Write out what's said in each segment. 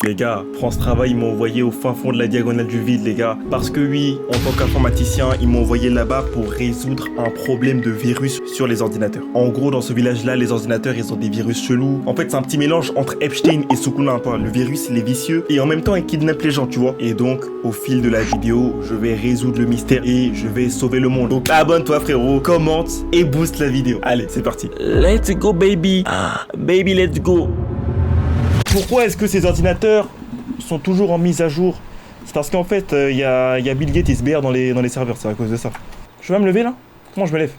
Les gars, France Travail, ils m'ont envoyé au fin fond de la diagonale du vide, les gars. Parce que oui, en tant qu'informaticien, ils m'ont envoyé là-bas pour résoudre un problème de virus sur les ordinateurs. En gros, dans ce village-là, les ordinateurs, ils ont des virus chelous. En fait, c'est un petit mélange entre Epstein et Sukuna. Le virus, il est vicieux et en même temps, il kidnappe les gens, tu vois. Et donc, au fil de la vidéo, je vais résoudre le mystère et je vais sauver le monde. Donc, abonne-toi, frérot, commente et booste la vidéo. Allez, c'est parti. Let's go, baby. Baby, let's go. Pourquoi est-ce que ces ordinateurs sont toujours en mise à jour? C'est parce qu'en fait, il y a Bill Gates, il se BR dans les serveurs, c'est à cause de ça. Je vais me lever là? Comment je me lève?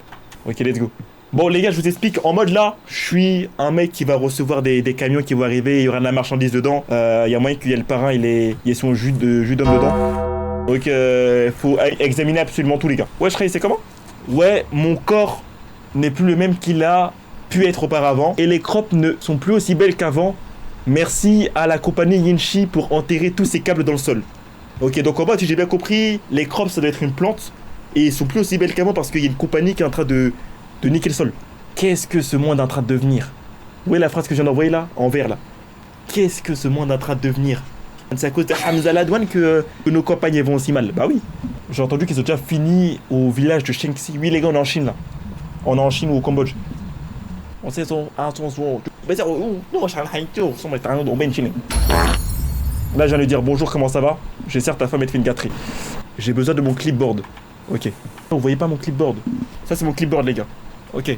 Ok, let's go. Bon les gars, je vous explique, en mode là, je suis un mec qui va recevoir des camions qui vont arriver, il y aura de la marchandise dedans. Il y a moyen qu'il y ait le parrain, il y ait son jus d'homme dedans. Donc faut examiner absolument tout les gars. Ouais, c'est comment? Ouais, mon corps n'est plus le même qu'il a pu être auparavant. Et les crops ne sont plus aussi belles qu'avant. Merci à la compagnie Yinshi pour enterrer tous ces câbles dans le sol. Ok, donc en bas, si j'ai bien compris, les crops, ça doit être une plante. Et ils sont plus aussi belles qu'avant parce qu'il y a une compagnie qui est en train de niquer le sol. Qu'est-ce que ce monde est en train de devenir? Où est la phrase que je viens d'envoyer là? En vert là. Qu'est-ce que ce monde est en train de devenir? C'est à cause de Hamza Ladouane que nos campagnes vont aussi mal. Bah oui. J'ai entendu qu'ils ont déjà fini au village de Shanxi. Oui les gars, on est en Chine là. On est en Chine ou au Cambodge. On sait son... Là, je viens de lui dire bonjour, comment ça va? J'espère que ta femme est fait une gâterie. J'ai besoin de mon clipboard. Ok. Vous voyez pas mon clipboard? Ça, c'est mon clipboard, les gars. Ok.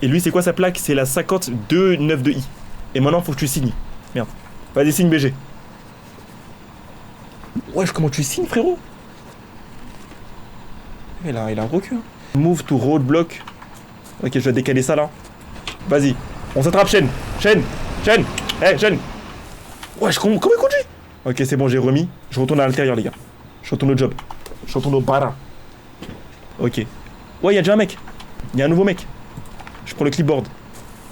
Et lui, c'est quoi sa plaque? C'est la 50292i. Et maintenant, faut que tu signes. Merde. Vas-y, signe BG. Wesh, comment tu signes, frérot? Il a un gros cul. Hein. Move to roadblock. Ok, je vais décaler ça là. Vas-y. On s'attrape, chaîne. Chaîne. Hey, chaîne. Wesh, comment il conduit? Ok, c'est bon, j'ai remis. Je retourne à l'intérieur, les gars. Je retourne au job. Je retourne au bara. Ok. Ouais, y'a déjà un mec. Y'a un nouveau mec. Je prends le clipboard.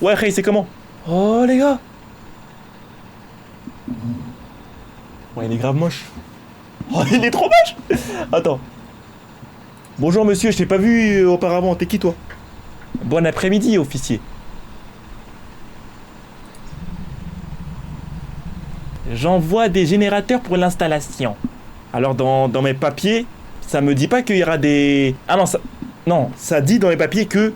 Ouais, hey, c'est comment? Oh, les gars. Ouais, il est grave moche. Oh, il est trop moche. Attends. Bonjour, monsieur, je t'ai pas vu auparavant. T'es qui, toi? Bon après-midi, officier. J'envoie des générateurs pour l'installation. Alors dans mes papiers, ça me dit pas qu'il y aura des... Ah non, ça dit dans mes papiers que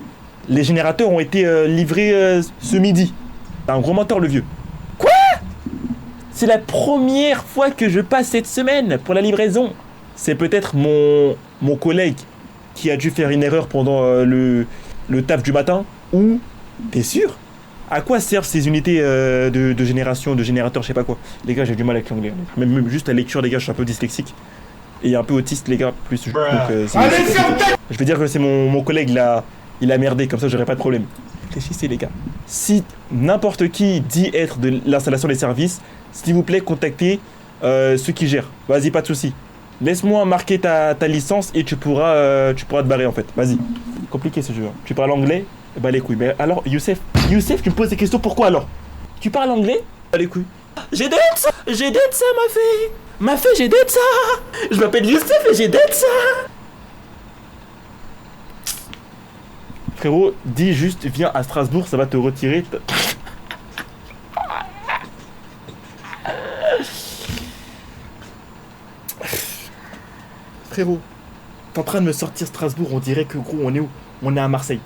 les générateurs ont été livrés ce midi. C'est un gros menteur le vieux. Quoi? C'est la première fois que je passe cette semaine pour la livraison. C'est peut-être mon collègue qui a dû faire une erreur pendant le taf du matin. Ou... T'es sûr? À quoi servent ces unités de génération, de générateurs, je sais pas quoi? Les gars, j'ai du mal avec l'anglais. Même juste la lecture, les gars, je suis un peu dyslexique. Et un peu autiste, les gars. Plus. Donc, je vais dire que c'est mon collègue, il a merdé, comme ça, j'aurai pas de problème. Réfléchissez, les gars. Si n'importe qui dit être de l'installation des services, s'il vous plaît, contactez ceux qui gèrent. Vas-y, pas de soucis. Laisse-moi marquer ta licence et tu pourras te barrer, en fait. Vas-y. Compliqué ce jeu. Hein. Tu parles anglais? Bah les couilles. Mais alors, Youssef, tu me poses des questions, pourquoi alors? Tu parles anglais? Bah les couilles. J'ai d'être ça, ma fille. Ma fille, j'ai d'être ça. Je m'appelle Youssef et j'ai d'être ça. Frérot, dis juste, viens à Strasbourg, ça va te retirer. Frérot, t'es en train de me sortir Strasbourg, on dirait que gros, on est où? On est à Marseille.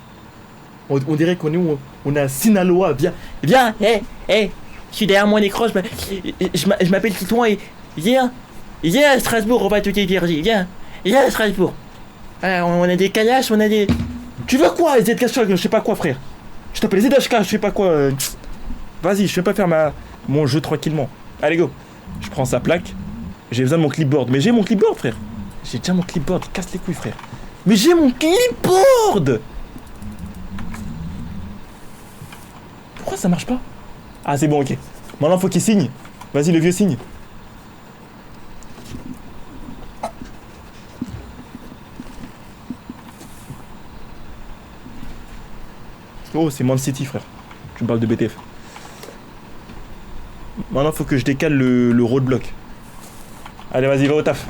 On dirait qu'on est où? On est à Sinaloa, viens, je suis derrière mon écran, je m'appelle Titouan et viens à Strasbourg, on va te divertir, viens à Strasbourg. On a des caillages, on a des... Tu veux quoi, ZHK, je sais pas quoi, frère? Je t'appelle ZHK, je sais pas quoi. Vas-y, je vais pas faire mon jeu tranquillement. Allez, go. Je prends sa plaque, j'ai besoin de mon clipboard, mais j'ai mon clipboard, frère. J'ai déjà mon clipboard, casse les couilles, frère. Mais j'ai mon clipboard! Pourquoi ça marche pas? Ah c'est bon, ok. Maintenant faut qu'il signe. Vas-y le vieux signe. Oh c'est Man City frère. Tu me parles de BTF. Maintenant faut que je décale le roadblock. Allez vas-y va au taf.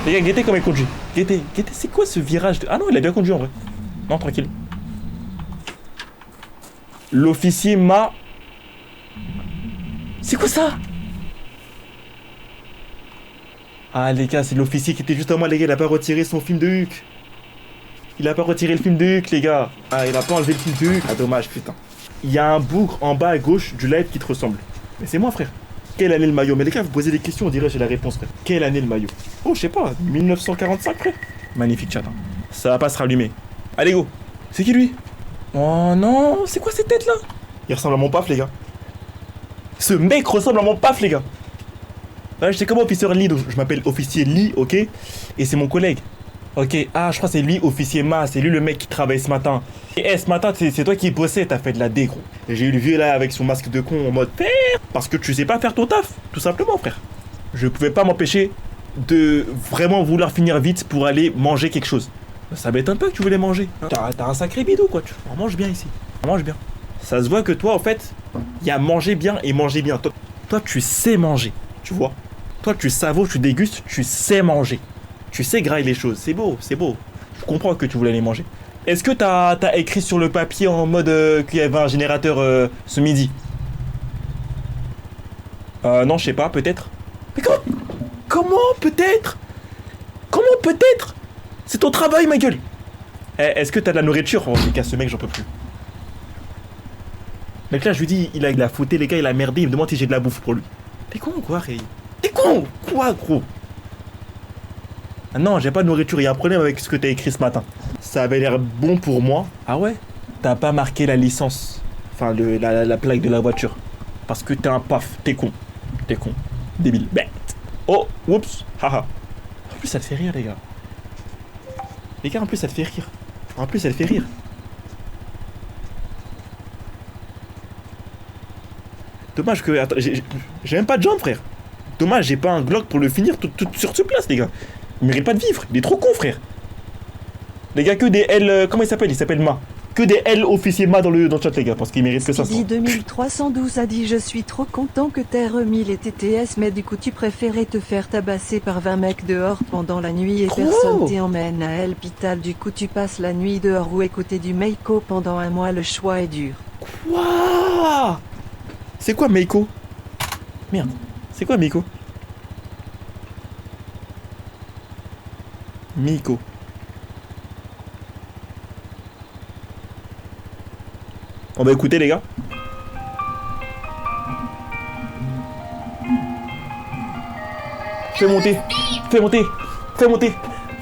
Les gars, guettez comme il conduit. Guettez, c'est quoi ce virage de... Ah non il a bien conduit en vrai. Non tranquille. L'officier m'a C'est quoi ça? Ah les gars, c'est l'officier qui était juste à moi les gars, il a pas retiré son film de Hulk. Il a pas retiré le film de Hulk les gars. Ah il a pas enlevé le film de Hulk. Ah dommage putain. Il y a un bougre en bas à gauche du live qui te ressemble. Mais c'est moi frère. Quelle année le maillot? Mais les gars vous posez des questions, on dirait j'ai la réponse frère. Quelle année le maillot? Oh je sais pas, 1945 frère. Magnifique chat hein. Ça va pas se rallumer. Allez go. C'est qui lui? Oh non, c'est quoi cette tête là? Il ressemble à mon paf les gars. Ce mec ressemble à mon paf les gars. Ouais, j'étais comme officier Lee, donc je m'appelle officier Lee, ok? Et c'est mon collègue. Ok, ah, je crois que c'est lui, officier Ma, c'est lui le mec qui travaille ce matin. Et ce matin, c'est toi qui bossais, t'as fait de la dé, gros. Et j'ai eu le vieux là avec son masque de con en mode faire. Parce que tu sais pas faire ton taf, tout simplement, frère. Je pouvais pas m'empêcher de vraiment vouloir finir vite pour aller manger quelque chose. Ça m'étonne pas que tu voulais manger. Hein. T'as un sacré bidou, quoi. On mange bien ici. On mange bien. Ça se voit que toi, en fait, il y a manger bien et manger bien. Toi, tu sais manger, tu vois. Toi, tu savoures, tu dégustes, tu sais manger. Tu sais grailler les choses. C'est beau, c'est beau. Je comprends que tu voulais les manger. Est-ce que t'as écrit sur le papier en mode qu'il y avait un générateur ce midi? Non, je sais pas, peut-être. Mais comment peut-être? Comment peut-être? C'est ton travail, ma gueule. Est-ce que t'as de la nourriture? Oh, les gars, ce mec, j'en peux plus. Mec, là, je lui dis, il a fouté, les gars, il a merdé, il me demande si j'ai de la bouffe pour lui. T'es con ou quoi, Ray? T'es con quoi, gros? Ah non, j'ai pas de nourriture, il y a un problème avec ce que t'as écrit ce matin. Ça avait l'air bon pour moi. Ah ouais? T'as pas marqué la licence. Enfin, la plaque de la voiture. Parce que t'es un paf, t'es con. T'es con. Débile. Bête. Oh, oups, haha. En plus, ça te fait rire, les gars. Les gars, en plus, ça te fait rire. En plus, ça te fait rire. Dommage que... Attends, j'ai même pas de jambes, frère. Dommage, j'ai pas un Glock pour le finir tout sur ce place, les gars. Il mérite pas de vivre. Il est trop con, frère. Les gars, que des L... comment il s'appelle? Il s'appelle Ma. Que des L officiers Ma dans le chat, les gars, parce qu'il mérite que ça. Speedy 2312 a dit: je suis trop content que t'aies remis les TTS, mais du coup tu préférais te faire tabasser par 20 mecs dehors pendant la nuit et personne t'emmène à l'hôpital. Du coup tu passes la nuit dehors ou écouter du Meiko pendant un mois. Le choix est dur. Quoi? C'est quoi Meiko? Merde. C'est quoi Meiko? Meiko. On va écouter les gars. Fais monter. Fais monter. Fais monter.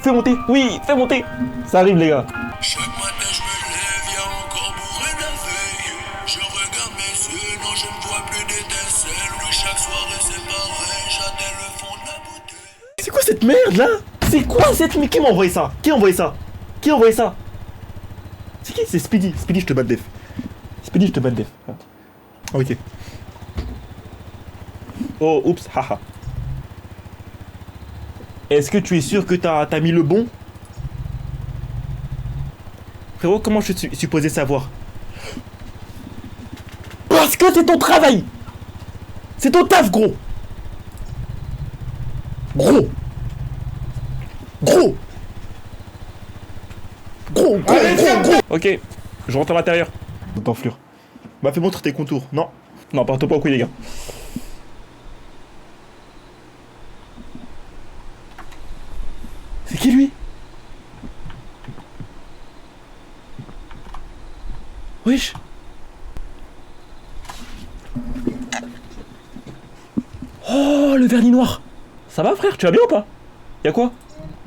Fais monter. Oui, fais monter. Ça arrive les gars. Chaque matin je me lève, y'a encore bourré la veille. Je regarde mes yeux, non je ne vois plus d'étincelles. Oui, chaque soirée c'est pareil, j'atteins le fond de la bouteille. C'est quoi cette merde là? C'est quoi cette... Mais qui m'a envoyé ça? Qui a envoyé ça? Qui a envoyé ça? C'est qui? C'est Speedy. Speedy, je te bats de def. Speedy, je te bats de def. Ah. Ok. Oh, oups, haha. Est-ce que tu es sûr que t'as mis le bon? Frérot, comment je suis supposé savoir? Parce que c'est ton travail! C'est ton taf, gros! Gros! Gros! Gros! Ok, je rentre à l'intérieur. T'enflure. Bah fais montrer tes contours. Non. Non, partons pas au couille les gars. C'est qui lui? Wesh. Oh, le vernis noir. Ça va frère, tu vas bien ou pas? Y'a quoi?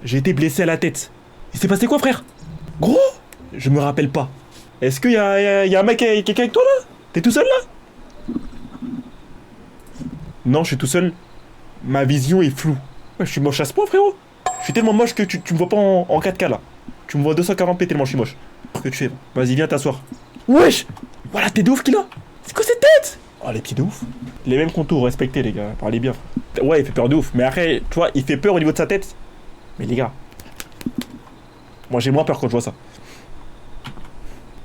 J'ai été blessé à la tête. Il s'est passé quoi frère? Gros? Je me rappelle pas. Est-ce qu'il y a un mec, quelqu'un avec toi là? T'es tout seul là? Non, je suis tout seul. Ma vision est floue. Ouais, je suis moche à ce point frérot. Je suis tellement moche que tu me vois pas en 4K là. Tu me vois 240p tellement je suis moche. Qu'est-ce que tu fais? Vas-y, viens t'asseoir. Wesh! Voilà, t'es de ouf qu'il a! C'est quoi cette tête? Oh, les pieds de ouf. Les mêmes contours, respectez les gars. Parlez bien. Ouais, il fait peur de ouf. Mais après, tu vois, il fait peur au niveau de sa tête. Mais les gars. Moi j'ai moins peur quand je vois ça.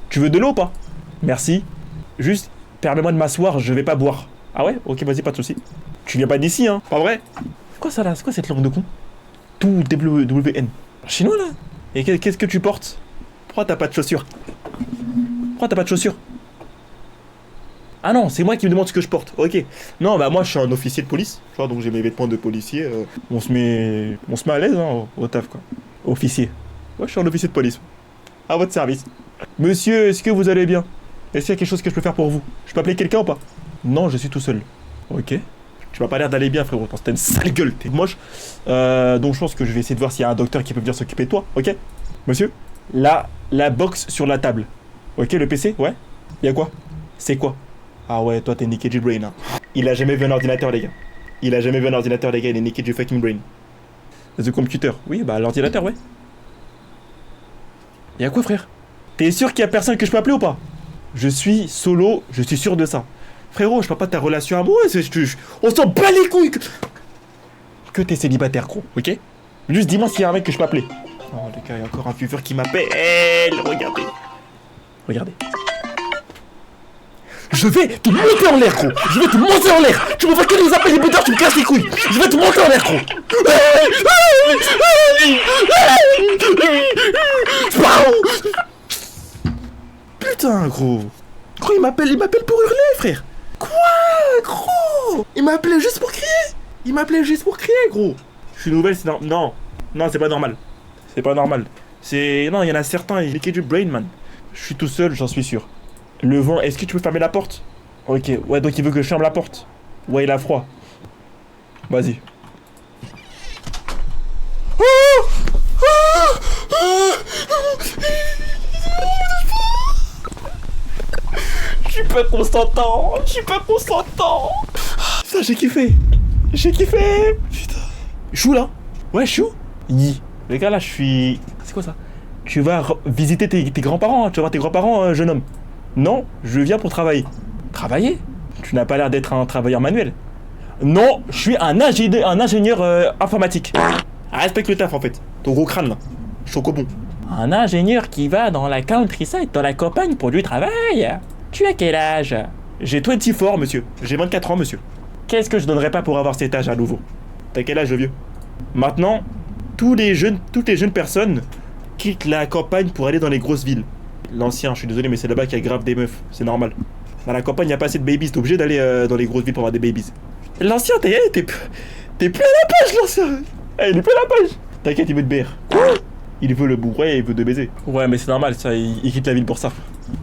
Tu veux de l'eau ou pas? Merci. Juste, permets-moi de m'asseoir, je vais pas boire. Ah ouais? Ok, vas-y, pas de soucis. Tu viens pas d'ici, hein? Pas vrai? C'est quoi ça là? C'est quoi cette langue de con? Tout WN. Chinois là? Et qu'est-ce que tu portes? Pourquoi t'as pas de chaussures? Pourquoi t'as pas de chaussures? Ah non, c'est moi qui me demande ce que je porte. Ok. Non, bah moi je suis un officier de police. Tu vois, donc j'ai mes vêtements de policier. On se met à l'aise hein, au taf quoi. Officier. Ouais, je suis un officier de police. À votre service. Monsieur, est-ce que vous allez bien? Est-ce qu'il y a quelque chose que je peux faire pour vous? Je peux appeler quelqu'un ou pas? Non, je suis tout seul. Ok. Tu m'as pas l'air d'aller bien frérot. T'as une sale gueule, t'es moche. Donc je pense que je vais essayer de voir s'il y a un docteur qui peut venir s'occuper de toi. Ok? Monsieur? Là, la box sur la table. Ok, le PC? Ouais? Y'a quoi? C'est quoi? Ah ouais, toi t'es niqué du brain hein. Il a jamais vu un ordinateur les gars. Il a jamais vu un ordinateur les gars, il est niqué du fucking brain. The computer. Oui, bah l'ordinateur ouais. Y'a quoi frère? T'es sûr qu'il y a personne que je peux appeler ou pas? Je suis solo, je suis sûr de ça. Frérot, je parle pas de ta relation amoureuse, on s'en bat les couilles que t'es célibataire gros, ok? Juste dis-moi s'il y a un mec que je peux appeler. Oh les gars, il y a encore un viewer qui m'appelle, regardez. Regardez. Je vais te monter en l'air, gros. Je vais te monter en l'air. Tu me vois que les appels des butters, tu me casses les couilles. Je vais te monter en l'air, gros. Putain, gros. Gros, il m'appelle pour hurler, frère. Quoi, gros? Il m'a appelé juste pour crier. Il m'a appelé juste pour crier, gros. Je suis nouvelle, c'est non, c'est pas normal. C'est pas normal. Non, il y en a certains, il est du brain, man. Je suis tout seul, j'en suis sûr. Le vent, est-ce que tu peux fermer la porte? Ok, ouais, donc il veut que je ferme la porte. Ouais, il a froid. Vas-y. Je suis pas consentant. Putain, j'ai kiffé. Putain. Chou là? Ouais, chou. Yi. Les gars, là, je suis... C'est quoi ça? Tu vas visiter tes grands-parents, hein. Tu vas voir tes grands-parents, jeune homme. Non, je viens pour travailler. Travailler? Tu n'as pas l'air d'être un travailleur manuel. Non, je suis un ingénieur informatique. Respecte le taf en fait. Ton gros crâne là. Chocobon. Un ingénieur qui va dans la countryside, dans la campagne pour du travail. Tu as quel âge? J'ai 24 monsieur. J'ai 24 ans monsieur. Qu'est-ce que je donnerais pas pour avoir cet âge à nouveau? T'as quel âge le vieux? Maintenant, toutes les jeunes personnes quittent la campagne pour aller dans les grosses villes. L'ancien, je suis désolé, mais c'est là-bas qu'il y a grave des meufs, c'est normal. Dans la campagne, il n'y a pas assez de babies, t'es obligé d'aller dans les grosses villes pour avoir des babies. L'ancien, t'es plus à la page, l'ancien. Il est plus à la page. T'inquiète, il veut te BR. Il veut le bourrer et il veut te baiser. Ouais, mais c'est normal, ça, il quitte la ville pour ça.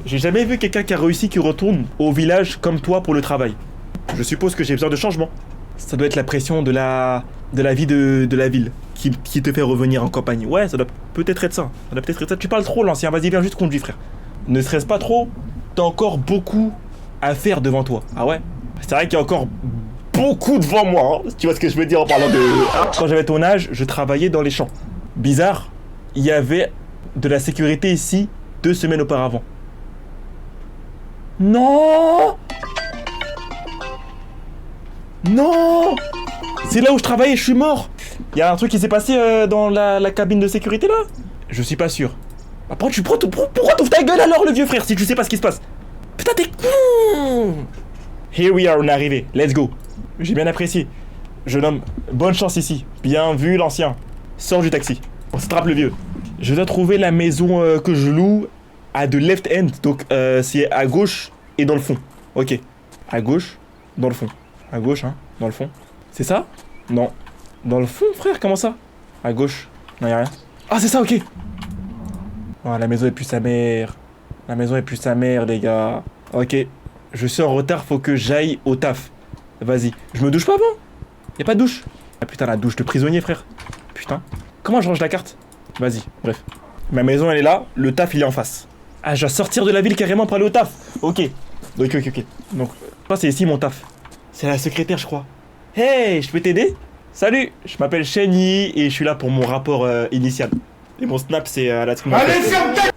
J'ai jamais vu quelqu'un qui a réussi qui retourne au village comme toi pour le travail. Je suppose que j'ai besoin de changement. Ça doit être la pression de la vie de la ville qui te fait revenir en campagne. Ouais, ça doit peut-être être ça. Tu parles trop, l'ancien. Vas-y, viens juste conduire, frère. Ne stresse pas trop. T'as encore beaucoup à faire devant toi. Ah ouais? C'est vrai qu'il y a encore beaucoup devant moi. Hein. Tu vois ce que je veux dire en parlant de... Quand j'avais ton âge, je travaillais dans les champs. Bizarre, il y avait de la sécurité ici 2 semaines auparavant. Non! Non! C'est là où je travaillais, je suis mort. Il y a un truc qui s'est passé dans la cabine de sécurité là? Je suis pas sûr. Bah, pourquoi t'ouvres ta gueule alors le vieux frère si tu sais pas ce qui se passe? Putain t'es... Here we are, on est arrivé. Let's go. J'ai bien apprécié. Jeune homme, bonne chance ici. Bien vu l'ancien. Sors du taxi. On se trappe le vieux. Je dois trouver la maison que je loue à de left end. Donc c'est à gauche et dans le fond. Ok. À gauche, dans le fond. À gauche, hein, dans le fond. C'est ça? Non. Dans le fond, frère, comment ça? À gauche. Non, y'a rien. Ah, c'est ça, ok. Oh, la maison est plus sa mère. La maison est plus sa mère, les gars. Ok. Je suis en retard, faut que j'aille au taf. Vas-y. Je me douche pas avant? Y'a pas de douche? Ah putain, la douche de prisonnier, frère. Putain. Comment je range la carte? Vas-y, bref. Ma maison, elle est là. Le taf, il est en face. Ah, je dois sortir de la ville carrément pour aller au taf. Ok. Ok. Donc, je pense que c'est ici mon taf. C'est la secrétaire, je crois. Hey, je peux t'aider? Salut, je m'appelle Shenyi et je suis là pour mon rapport initial. Et mon snap, c'est à la team. Allez,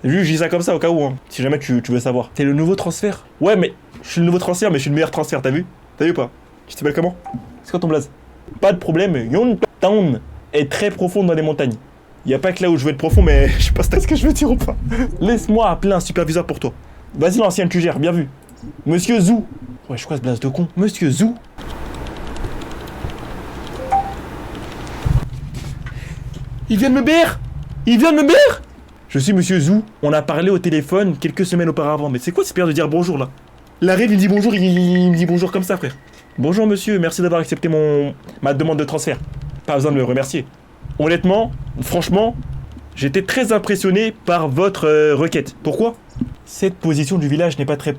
je dis ça comme ça au cas où, hein. Si jamais tu veux savoir. T'es le nouveau transfert? Ouais, mais je suis le nouveau transfert, mais je suis le meilleur transfert, t'as vu? T'as vu ou pas? Tu t'appelles comment? C'est quoi ton blaze? Pas de problème, Yontown est très profonde dans les montagnes. Y a pas que là où je veux être profond, mais je sais pas ce que je veux dire ou pas. Laisse-moi appeler un superviseur pour toi. Vas-y, l'ancienne, tu gères, bien vu. Monsieur Zou. Ouais, je crois ce blaze de con. Monsieur Zou. Il vient de me BR! Je suis Monsieur Zou. On a parlé au téléphone quelques semaines auparavant. Mais c'est quoi cette période de dire bonjour là? La reine, il me dit bonjour, il me dit bonjour comme ça, frère. Bonjour monsieur, merci d'avoir accepté ma demande de transfert. Pas besoin de me remercier. Honnêtement, franchement, j'étais très impressionné par votre requête. Pourquoi? Cette position du village n'est pas très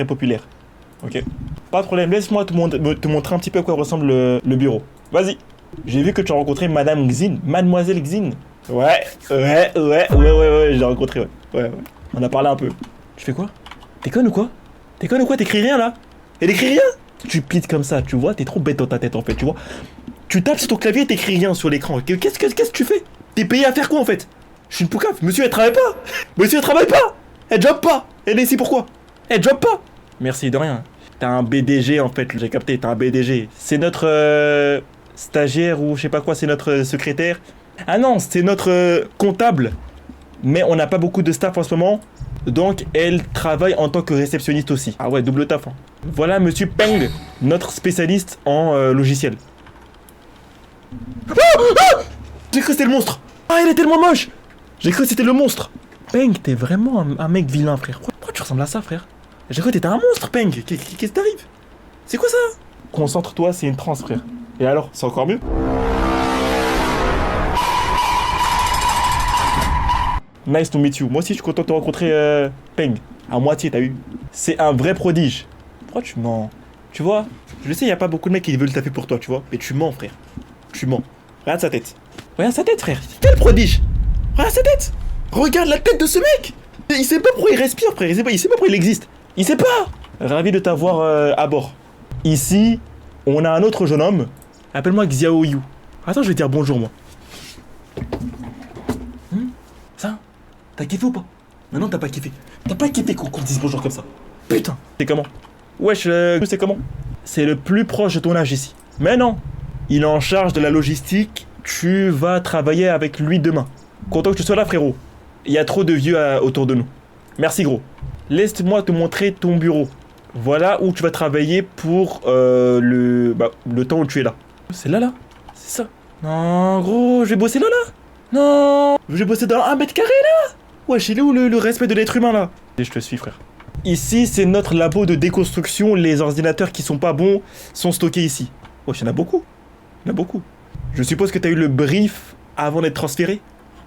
populaire. Ok. Pas de problème, laisse-moi te montrer un petit peu à quoi ressemble le bureau. Vas-y. J'ai vu que tu as rencontré Madame Xin, Mademoiselle Xin. Ouais, j'ai rencontré, ouais. On a parlé un peu. Tu fais quoi? T'es conne ou quoi? T'écris rien là? Elle écrit rien? Tu plies comme ça, tu vois, t'es trop bête dans ta tête en fait, tu vois. Tu tapes sur ton clavier et t'écris rien sur l'écran. Qu'est-ce que tu fais? T'es payé à faire quoi en fait? Je suis une poucave. Monsieur, elle travaille pas. Monsieur, elle travaille pas. Elle job pas. Elle est ici pourquoi? Elle job pas. Merci de rien. T'as un BDG en fait, j'ai capté, t'as un BDG. C'est notre stagiaire ou je sais pas quoi, c'est notre secrétaire. Ah non, c'est notre comptable. Mais on n'a pas beaucoup de staff en ce moment. Donc elle travaille en tant que réceptionniste aussi. Ah ouais, double taf. Hein. Voilà monsieur Peng, notre spécialiste en logiciel. J'ai cru que c'était le monstre. Ah, il est tellement moche. J'ai cru que c'était le monstre. Peng, t'es vraiment un mec vilain, frère. Pourquoi tu ressembles à ça, frère? J'ai cru que t'étais un monstre, Peng. Qu'est-ce qui t'arrive? C'est quoi ça? Concentre-toi, c'est une transe, frère. Et alors, c'est encore mieux? Nice to meet you. Moi aussi, je suis content de te rencontrer, Peng. À moitié, t'as vu? C'est un vrai prodige. Pourquoi tu mens? Tu vois? Je sais, y a pas beaucoup de mecs qui veulent taper pour toi, tu vois? Mais tu mens, frère. Tu mens. Regarde sa tête. Regarde sa tête, frère. Quel prodige! Regarde sa tête! Regarde la tête de ce mec! Il sait pas pourquoi il respire, frère. Il sait pas pourquoi il existe. Il sait pas! Ravi de t'avoir à bord. Ici, on a un autre jeune homme. Appelle-moi Xiao Yu. Attends, je vais te dire bonjour, moi. Ça? T'as kiffé ou pas? Non, t'as pas kiffé. T'as pas kiffé qu'on te dise bonjour comme ça. Putain! C'est comment? Wesh, c'est comment? C'est le plus proche de ton âge ici. Mais non! Il est en charge de la logistique. Tu vas travailler avec lui demain. Content que tu sois là, frérot. Il y a trop de vieux autour de nous. Merci, gros. Laisse-moi te montrer ton bureau. Voilà où tu vas travailler pour le temps où tu es là. C'est là? C'est ça? Non, gros, je vais bosser là? Non! Je vais bosser dans 1 mètre carré, là? Wesh, il est où le respect de l'être humain, là? Et je te suis, frère. Ici, c'est notre labo de déconstruction. Les ordinateurs qui sont pas bons sont stockés ici. Wesh, il y en a beaucoup. Je suppose que t'as eu le brief avant d'être transféré?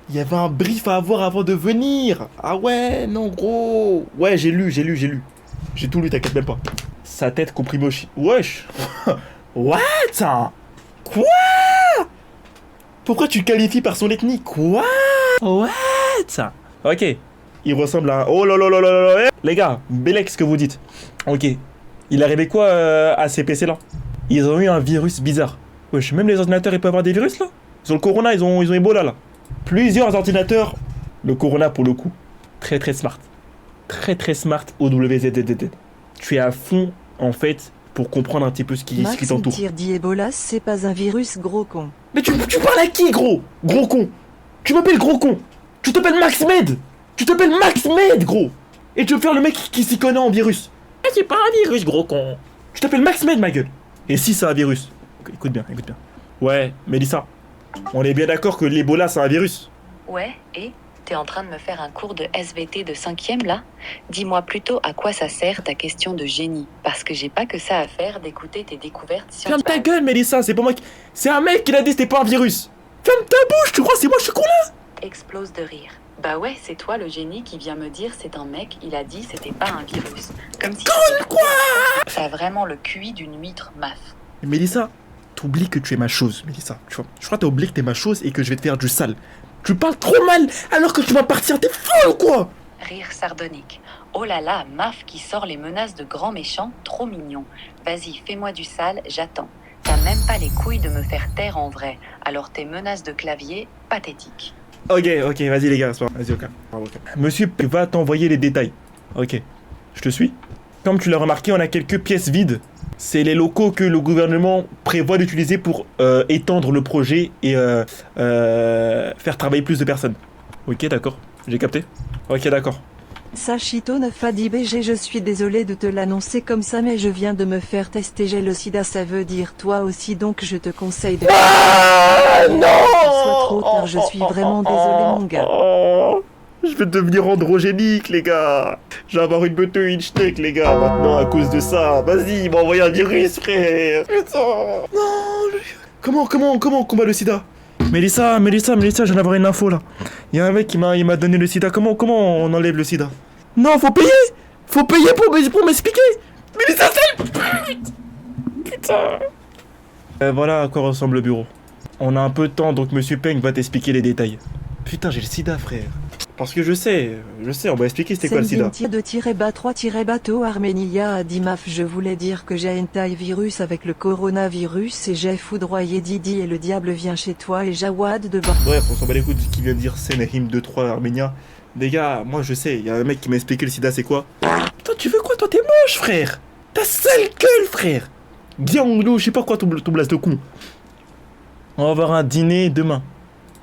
Il y avait un brief à avoir avant de venir. Ah ouais, non, gros. Ouais, j'ai lu. J'ai tout lu, t'inquiète même pas. Sa tête comprimée au Wesh. What? Quoi? Pourquoi tu le qualifies par son ethnie? Quoi? What? Ok. Il ressemble à... Oh là là là là là. Les gars, Bélec, ce que vous dites. Ok. Il arrivait quoi à ces PC là? Ils ont eu un virus bizarre. Wesh, même les ordinateurs, ils peuvent avoir des virus là? Ils ont le corona, ils ont Ebola là. Plusieurs ordinateurs. Le corona pour le coup. Très smart. Très smart OWZZZ. Tu es à fond en fait pour comprendre un petit peu ce qui t'entoure. Maxime dit Ebola, c'est pas un virus, gros con. Mais tu parles à qui, gros? Gros con. Tu m'appelles gros con. Tu t'appelles Max Med. Gros. Et tu veux faire le mec qui s'y connaît en virus. C'est pas un virus, gros con. Tu t'appelles Max Med, ma gueule. Et si c'est un virus? Écoute bien. Ouais, Mélissa, on est bien d'accord que l'Ebola c'est un virus? Ouais, et t'es en train de me faire un cours de SVT de 5e là? Dis-moi plutôt à quoi ça sert ta question de génie, parce que j'ai pas que ça à faire d'écouter tes découvertes Ferme scientifiques. ta gueule, Mélissa, c'est pas moi qui... C'est un mec qui l'a dit, c'était pas un virus. Ferme ta bouche, tu crois c'est moi je suis con là? Explose de rire. Bah ouais, c'est toi le génie qui vient me dire c'est un mec, il a dit c'était pas un virus. Comme si... Quoi? T'as vraiment le QI d'une huître, maf. Mélissa, t'oublies que tu es ma chose, Mélissa. Tu vois, je crois que t'as oublié que t'es ma chose et que je vais te faire du sale. Tu parles trop mal alors que tu vas partir, t'es folle ou quoi? Rire sardonique. Oh là là, maf qui sort les menaces de grands méchants, trop mignon. Vas-y, fais-moi du sale, j'attends. T'as même pas les couilles de me faire taire en vrai. Alors tes menaces de clavier, pathétiques. Ok, vas-y les gars, vas-y, ok. Monsieur va t'envoyer les détails. Ok, je te suis. Comme tu l'as remarqué, on a quelques pièces vides. C'est les locaux que le gouvernement prévoit d'utiliser pour étendre le projet et faire travailler plus de personnes. Ok, d'accord, j'ai capté. Ok, d'accord. Sachito 9 a dit BG, je suis désolé de te l'annoncer comme ça, mais je viens de me faire tester, j'ai le sida, ça veut dire toi aussi, donc je te conseille de... Ah non! Soit trop tard, je suis vraiment désolé mon gars. Je vais devenir androgénique, les gars. Je vais avoir une beuteuse, une steak, les gars, maintenant, à cause de ça. Vas-y, il m'a envoyé un virus, frère. Putain. Non, comment on combat le sida? Mélissa, j'en avoir une info, là. Il y a un mec qui m'a donné le sida. Comment on enlève le sida? Non, faut payer. Faut payer pour m'expliquer. Mélissa, c'est... Putain. Voilà à quoi ressemble le bureau. On a un peu de temps, donc Monsieur Peng va t'expliquer les détails. Putain, j'ai le sida, frère. Parce que je sais, on va expliquer c'était quoi le sida. -2-bateau Arménia a dit Maf, je voulais dire que j'ai un taille virus avec le coronavirus et j'ai foudroyé Didi et le diable vient chez toi et Jawad de bas. Bref, on s'en bat les couilles de ce qu'il vient de dire Senahim 2-3 Arménia. Les gars, moi je sais, il y a un mec qui m'a expliqué le sida c'est quoi. Toi tu veux quoi? Toi t'es moche, frère. T'as sale gueule, frère. Bien Anglo, je sais pas quoi ton blase de con. On va avoir un dîner demain.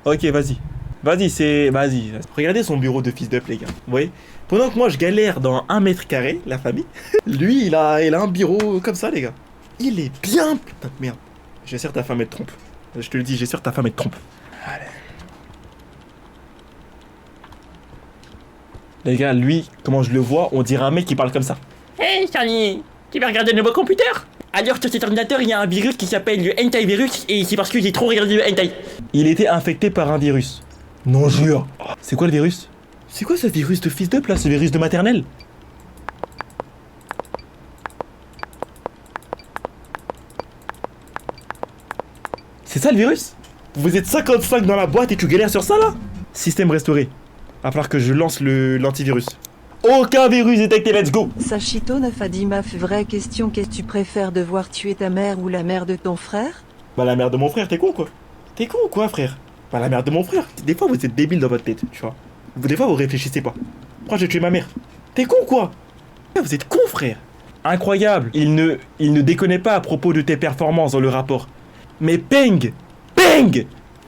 Ok, vas-y. Vas-y. Regardez son bureau de fils d'up, les gars. Vous voyez? Pendant que moi, je galère dans 1 mètre carré, la famille, lui, il a un bureau comme ça, les gars. Il est bien... Putain de merde. J'espère ta femme, elle te trompe. Je te le dis, j'espère ta femme, elle te trompe. Allez. Les gars, lui, comment je le vois, on dirait un mec qui parle comme ça. Hey Charlie, tu vas regarder le nouveau computer? Alors sur cet ordinateur, il y a un virus qui s'appelle le hentai virus et c'est parce que j'ai trop regardé le hentai. Il était infecté par un virus. Non, jure. C'est quoi le virus? C'est quoi ce virus de fils d'up là? Ce virus de maternelle? C'est ça le virus? Vous êtes 55 dans la boîte et tu galères sur ça là? Système restauré. Va falloir que je lance l'antivirus. Aucun virus détecté, let's go! Sachito 9 a dit Maf, vraie question, qu'est-ce que tu préfères, devoir tuer ta mère ou la mère de ton frère? Bah la mère de mon frère, t'es con quoi? T'es con ou quoi, frère? Bah la mère de mon frère. Des fois vous êtes débile dans votre tête, tu vois. Des fois vous réfléchissez pas. Pourquoi j'ai tué ma mère? T'es con quoi? Vous êtes con, frère. Incroyable. Il ne déconnait pas à propos de tes performances dans le rapport. Mais Peng,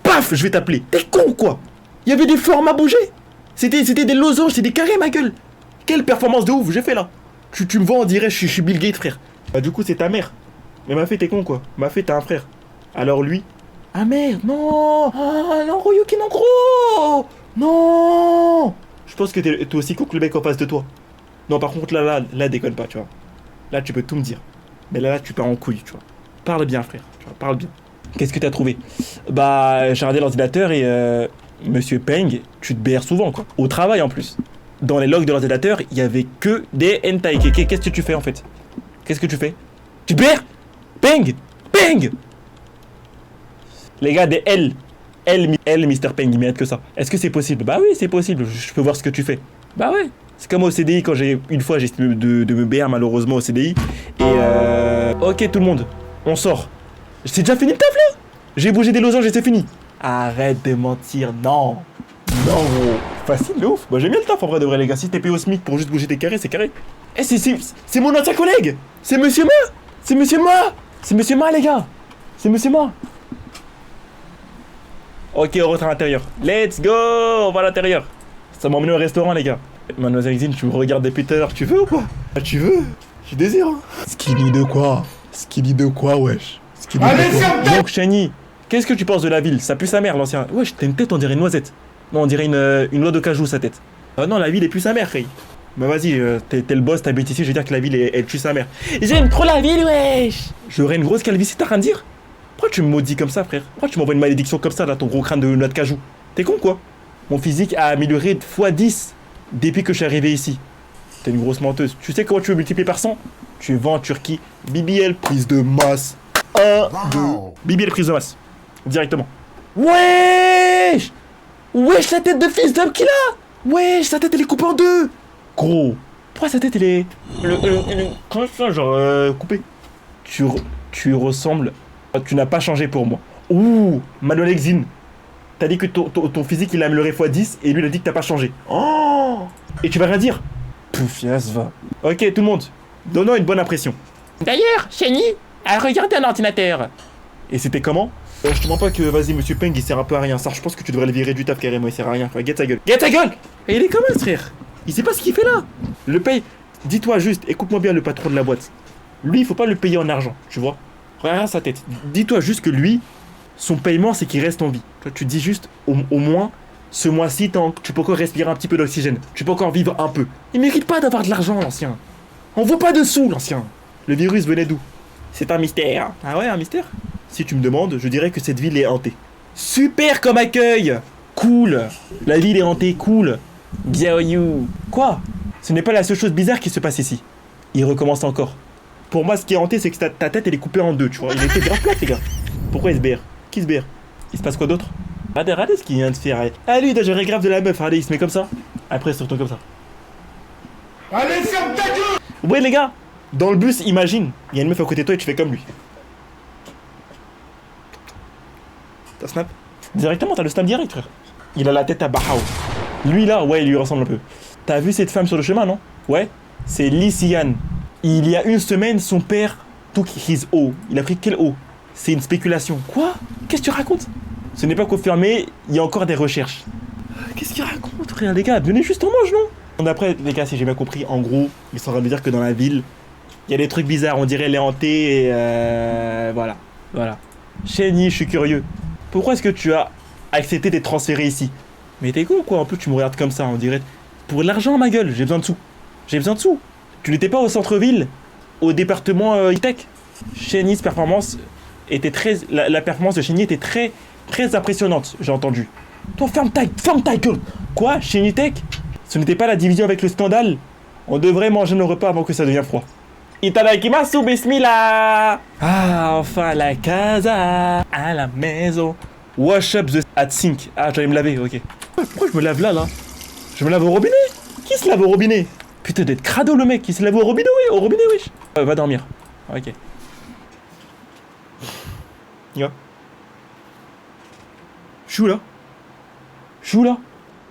paf, je vais t'appeler. T'es con quoi? Il y avait des formes à bouger. C'était des losanges, c'est des carrés, ma gueule. Quelle performance de ouf j'ai fait là. Tu me vois, on dirait je suis Bill Gates, frère. Bah du coup c'est ta mère. Mais ma fille, t'es con quoi? Ma fille, t'as un frère. Alors lui... Ah merde, non. Ah non, Royuki, non, gros. Non. Je pense que t'es aussi con que le mec en face de toi. Non, par contre là déconne pas, tu vois. Là tu peux tout me dire. Mais là tu pars en couille, tu vois. Parle bien, frère, tu vois, parle bien. Qu'est-ce que t'as trouvé? Bah j'ai regardé l'ordinateur et Monsieur Peng, tu te BR souvent quoi. Au travail en plus. Dans les logs de l'ordinateur, il y avait que des hentai. Qu'est-ce que tu fais en fait? Qu'est-ce que tu fais? Tu te BR? Peng. Les gars, des L, Mr. Peng, il mérite que ça. Est-ce que c'est possible? Bah oui, c'est possible, je peux voir ce que tu fais. Bah ouais. C'est comme au CDI, quand une fois j'ai essayé de me BR malheureusement au CDI. Et ok tout le monde, on sort. C'est déjà fini le taf là? J'ai bougé des losanges et c'est fini. Arrête de mentir, non. Facile de ouf. Bah j'ai mis le taf en vrai de vrai les gars. Si t'es payé au SMIC pour juste bouger des carrés, c'est carré. Eh c'est mon ancien collègue. C'est Monsieur Ma les gars. C'est Monsieur Ma. Ok, on rentre à l'intérieur. Let's go, on va à l'intérieur. Ça m'a emmené au restaurant, les gars. Mademoiselle Xine, tu me regardes depuis tout à l'heure. Tu veux ou quoi? Ah, tu veux? Je désire. Hein. Skinny de quoi, wesh? Donc, Shani, qu'est-ce que tu penses de la ville? Ça pue sa mère, l'ancien. Wesh, t'as une tête, on dirait une noisette. Non, on dirait une noix de cajou, sa tête. Ah non, la ville est plus sa mère, frère. Bah vas-y, t'es le boss, t'habites ici, je veux dire que la ville, elle tue sa mère. J'aime trop la ville, wesh. J'aurais une grosse calvitie, t'as rien à dire? Pourquoi tu me maudis comme ça, frère? Pourquoi tu m'envoies une malédiction comme ça, là, ton gros crâne de noix de cajou? T'es con, quoi? Mon physique a amélioré x10 depuis que je suis arrivé ici. T'es une grosse menteuse. Tu sais comment tu veux multiplier par 100? Tu vas en Turquie. BBL, prise de masse. 1, 2. BBL, prise de masse. Directement. Wesh, la tête de fils d'homme qu'il a. Wesh, sa tête, elle est coupée en deux. Gros. Pourquoi sa tête, elle est... Comment ça, genre, coupée? Tu ressembles... Tu n'as pas changé pour moi. Ouh, Manuel Exine. T'as dit que ton physique il a amélioré x10 et lui il a dit que t'as pas changé. Oh. Et tu vas rien dire? Pouf, yes, va. Ok, tout le monde, donnons une bonne impression. D'ailleurs, Shani a regardé un ordinateur. Et c'était comment? Je te mens pas que, vas-y, Monsieur Peng il sert un peu à rien. Ça, je pense que tu devrais le virer du taf carrément, il sert à rien. Enfin, get ta gueule. Et il est comment, ce frère? Il sait pas ce qu'il fait là. Le paye. Dis-toi juste, écoute-moi bien le patron de la boîte. Lui, il faut pas le payer en argent, tu vois. Regarde sa tête. Dis-toi juste que lui, son paiement, c'est qu'il reste en vie. Toi, tu dis juste, au moins, Ce mois-ci, tu peux encore respirer un petit peu d'oxygène. Tu peux encore vivre un peu. Il mérite pas d'avoir de l'argent, l'ancien. On vaut pas de sous, l'ancien. Le virus venait d'où? C'est un mystère. Ah ouais, un mystère? Si tu me demandes, je dirais que cette ville est hantée. Super comme accueil! Cool! La ville est hantée, cool! Xiaoyu. Quoi? Ce n'est pas la seule chose bizarre qui se passe ici. Il recommence encore. Pour moi, ce qui est hanté, c'est que ta tête, elle est coupée en deux, tu vois. Il était grave plate, les gars. Pourquoi il se berre? Qui se berre? Il se passe quoi d'autre? Regardez ce qu'il vient de faire. Ah, lui, il gérer grave de la meuf. Regardez, il se met comme ça. Après, il se retourne comme ça. Allez, ferme ta gueule! Ouais, les gars, dans le bus, imagine, il y a une meuf à côté de toi et tu fais comme lui. T'as snap? Directement, t'as le snap direct, frère. Il a la tête à Bahao. Lui, là, ouais, il lui ressemble un peu. T'as vu cette femme sur le chemin, non? Ouais, c'est Lee Sian. Il y a une semaine, son père took his O. Il a pris quel O? C'est une spéculation. Quoi? Qu'est-ce que tu racontes? Ce n'est pas confirmé, il y a encore des recherches. Qu'est-ce qu'il raconte, frère, les gars? Venez juste en mange, non? Après, les gars, si j'ai bien compris, en gros, ils sont en train de me dire que dans la ville, il y a des trucs bizarres, on dirait les hantés et voilà. Shenny, je suis curieux. Pourquoi est-ce que tu as accepté d'être transféré ici? Mais t'es con, quoi? En plus, tu me regardes comme ça, on dirait. Pour de l'argent, ma gueule, j'ai besoin de sous. Tu n'étais pas au centre-ville, au département e-tech. Shenny's performance était très. La performance de Shenny était très impressionnante, j'ai entendu. Toi, ferme ta gueule. Quoi? Shenny Tech? Ce n'était pas la division avec le scandale? On devrait manger nos repas avant que ça devienne froid. Itadakimasu, bismillah! Ah, enfin la casa, à la maison. Wash up the at sink. Ah, j'allais me laver, ok. Pourquoi je me lave là? Je me lave au robinet? Qui se lave au robinet? Putain, d'être crado le mec, qui se lave au robinet, oui, au robinet, wesh. Va dormir. Ok. Yo. Je suis où là?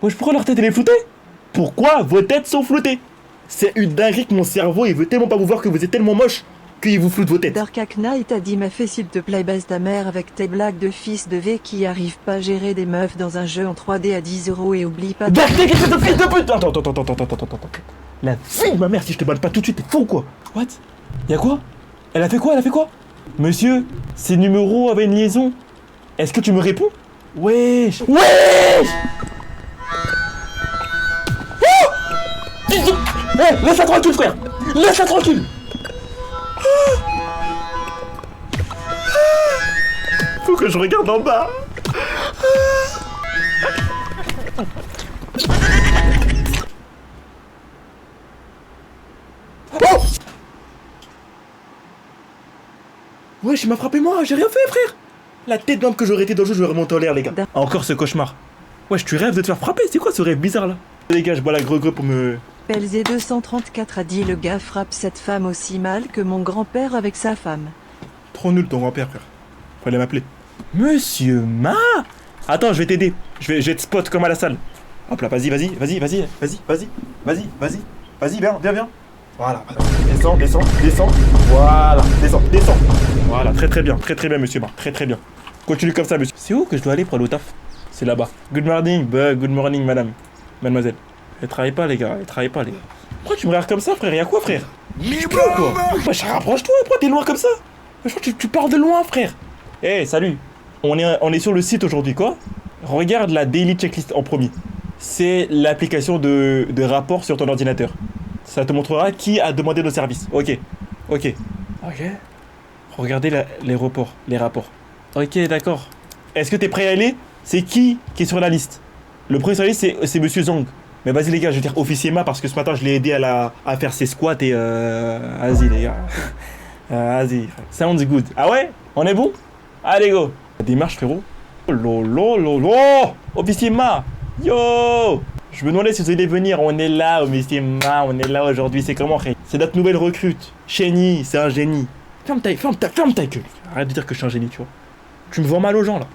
Wesh, pourquoi leur tête elle est floutée? Pourquoi vos têtes sont floutées? C'est une dinguerie que mon cerveau il veut tellement pas vous voir que vous êtes tellement moche qu'il vous floute vos têtes. Dark Knight a dit m'a fait s'il te plaît baisse ta mère avec tes blagues de fils de V qui arrive pas à gérer des meufs dans un jeu en 3D à 10 € et oublie pas. Dark Knight, fils de pute! Attends. La fille de ma mère, si je te banne pas tout de suite, t'es fou quoi? What? Y'a quoi? Elle a fait quoi? Monsieur, ces numéros avaient une liaison. Est-ce que tu me réponds? Wesh! Hey, laisse-la tranquille, frère! Laisse-la tranquille! Faut que je regarde en bas! Oh! Wesh, il m'a frappé moi, j'ai rien fait, frère! La tête d'homme que j'aurais été dans le jeu, je vais remonter en l'air, les gars. Encore ce cauchemar. Wesh, tu rêves de te faire frapper, c'est quoi ce rêve bizarre là? Les gars, je bois la greu pour me... Pelzé 234 a dit le gars frappe cette femme aussi mal que mon grand-père avec sa femme. Trop nul ton grand-père, frère. Fallait m'appeler. Monsieur Ma! Attends, je vais t'aider. Je vais te spot comme à la salle. Hop là, vas-y, viens. Voilà. Descends. Voilà, descends. Voilà, très bien, monsieur Ma. Très bien. Continue comme ça, monsieur. C'est où que je dois aller pour aller au taf? C'est là-bas. Good morning, madame. Mademoiselle. Elle travaille pas, les gars. Pourquoi tu me regardes comme ça, frère? Y'a quoi, frère? Tu pleures, quoi? Wesh, rapproche-toi, pourquoi t'es loin comme ça? Wesh, tu pars de loin, frère. Eh, salut. On est sur le site aujourd'hui, quoi? Regarde la Daily Checklist en premier. C'est l'application de rapport sur ton ordinateur. Ça te montrera qui a demandé nos services. Ok. Regardez les rapports. Ok, d'accord. Est-ce que t'es prêt à aller? C'est qui est sur la liste? Le premier sur la liste, c'est Monsieur Zong. Mais vas-y les gars, je vais dire officier Ma parce que ce matin je l'ai aidé à faire ses squats et vas-y les gars. Vas-y. Sounds good. Ah ouais? On est bon? Allez go. Démarche frérot. Lolo. Officier Ma. Yo. Je me demandais si vous allez venir. On est là, officier Ma. On est là aujourd'hui. C'est comment, frère? C'est notre nouvelle recrute. Shenny, c'est un génie. Ferme ta gueule. Arrête de dire que je suis un génie, tu vois. Tu me vends mal aux gens là.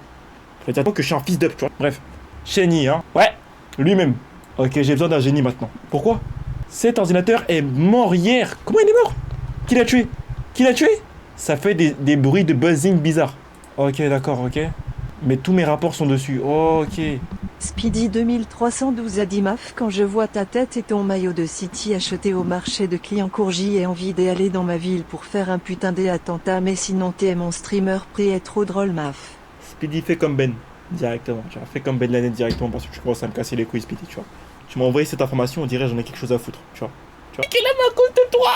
Je vais dire que je suis un fils d'up, tu vois. Bref. Shenny, hein. Ouais. Lui-même. Ok, j'ai besoin d'un génie maintenant. Pourquoi? Cet ordinateur est mort hier. Comment il est mort? Qui l'a tué? Ça fait des bruits de buzzing bizarres. Ok, d'accord, ok. Mais tous mes rapports sont dessus. Ok. Speedy 2312 a dit maf quand je vois ta tête et ton maillot de City acheté au marché de Clignancourt, et envie d'aller dans ma ville pour faire un putain d'attentat, mais sinon t'es mon streamer pré est trop drôle maf. Speedy fait comme Ben. Directement, tu vois. Fais comme Ben Laden directement parce que tu commences à me casser les couilles, Speedy, tu vois. Tu m'as envoyé cette information, on dirait j'en ai quelque chose à foutre, tu vois. Quelle est ma cause de toi?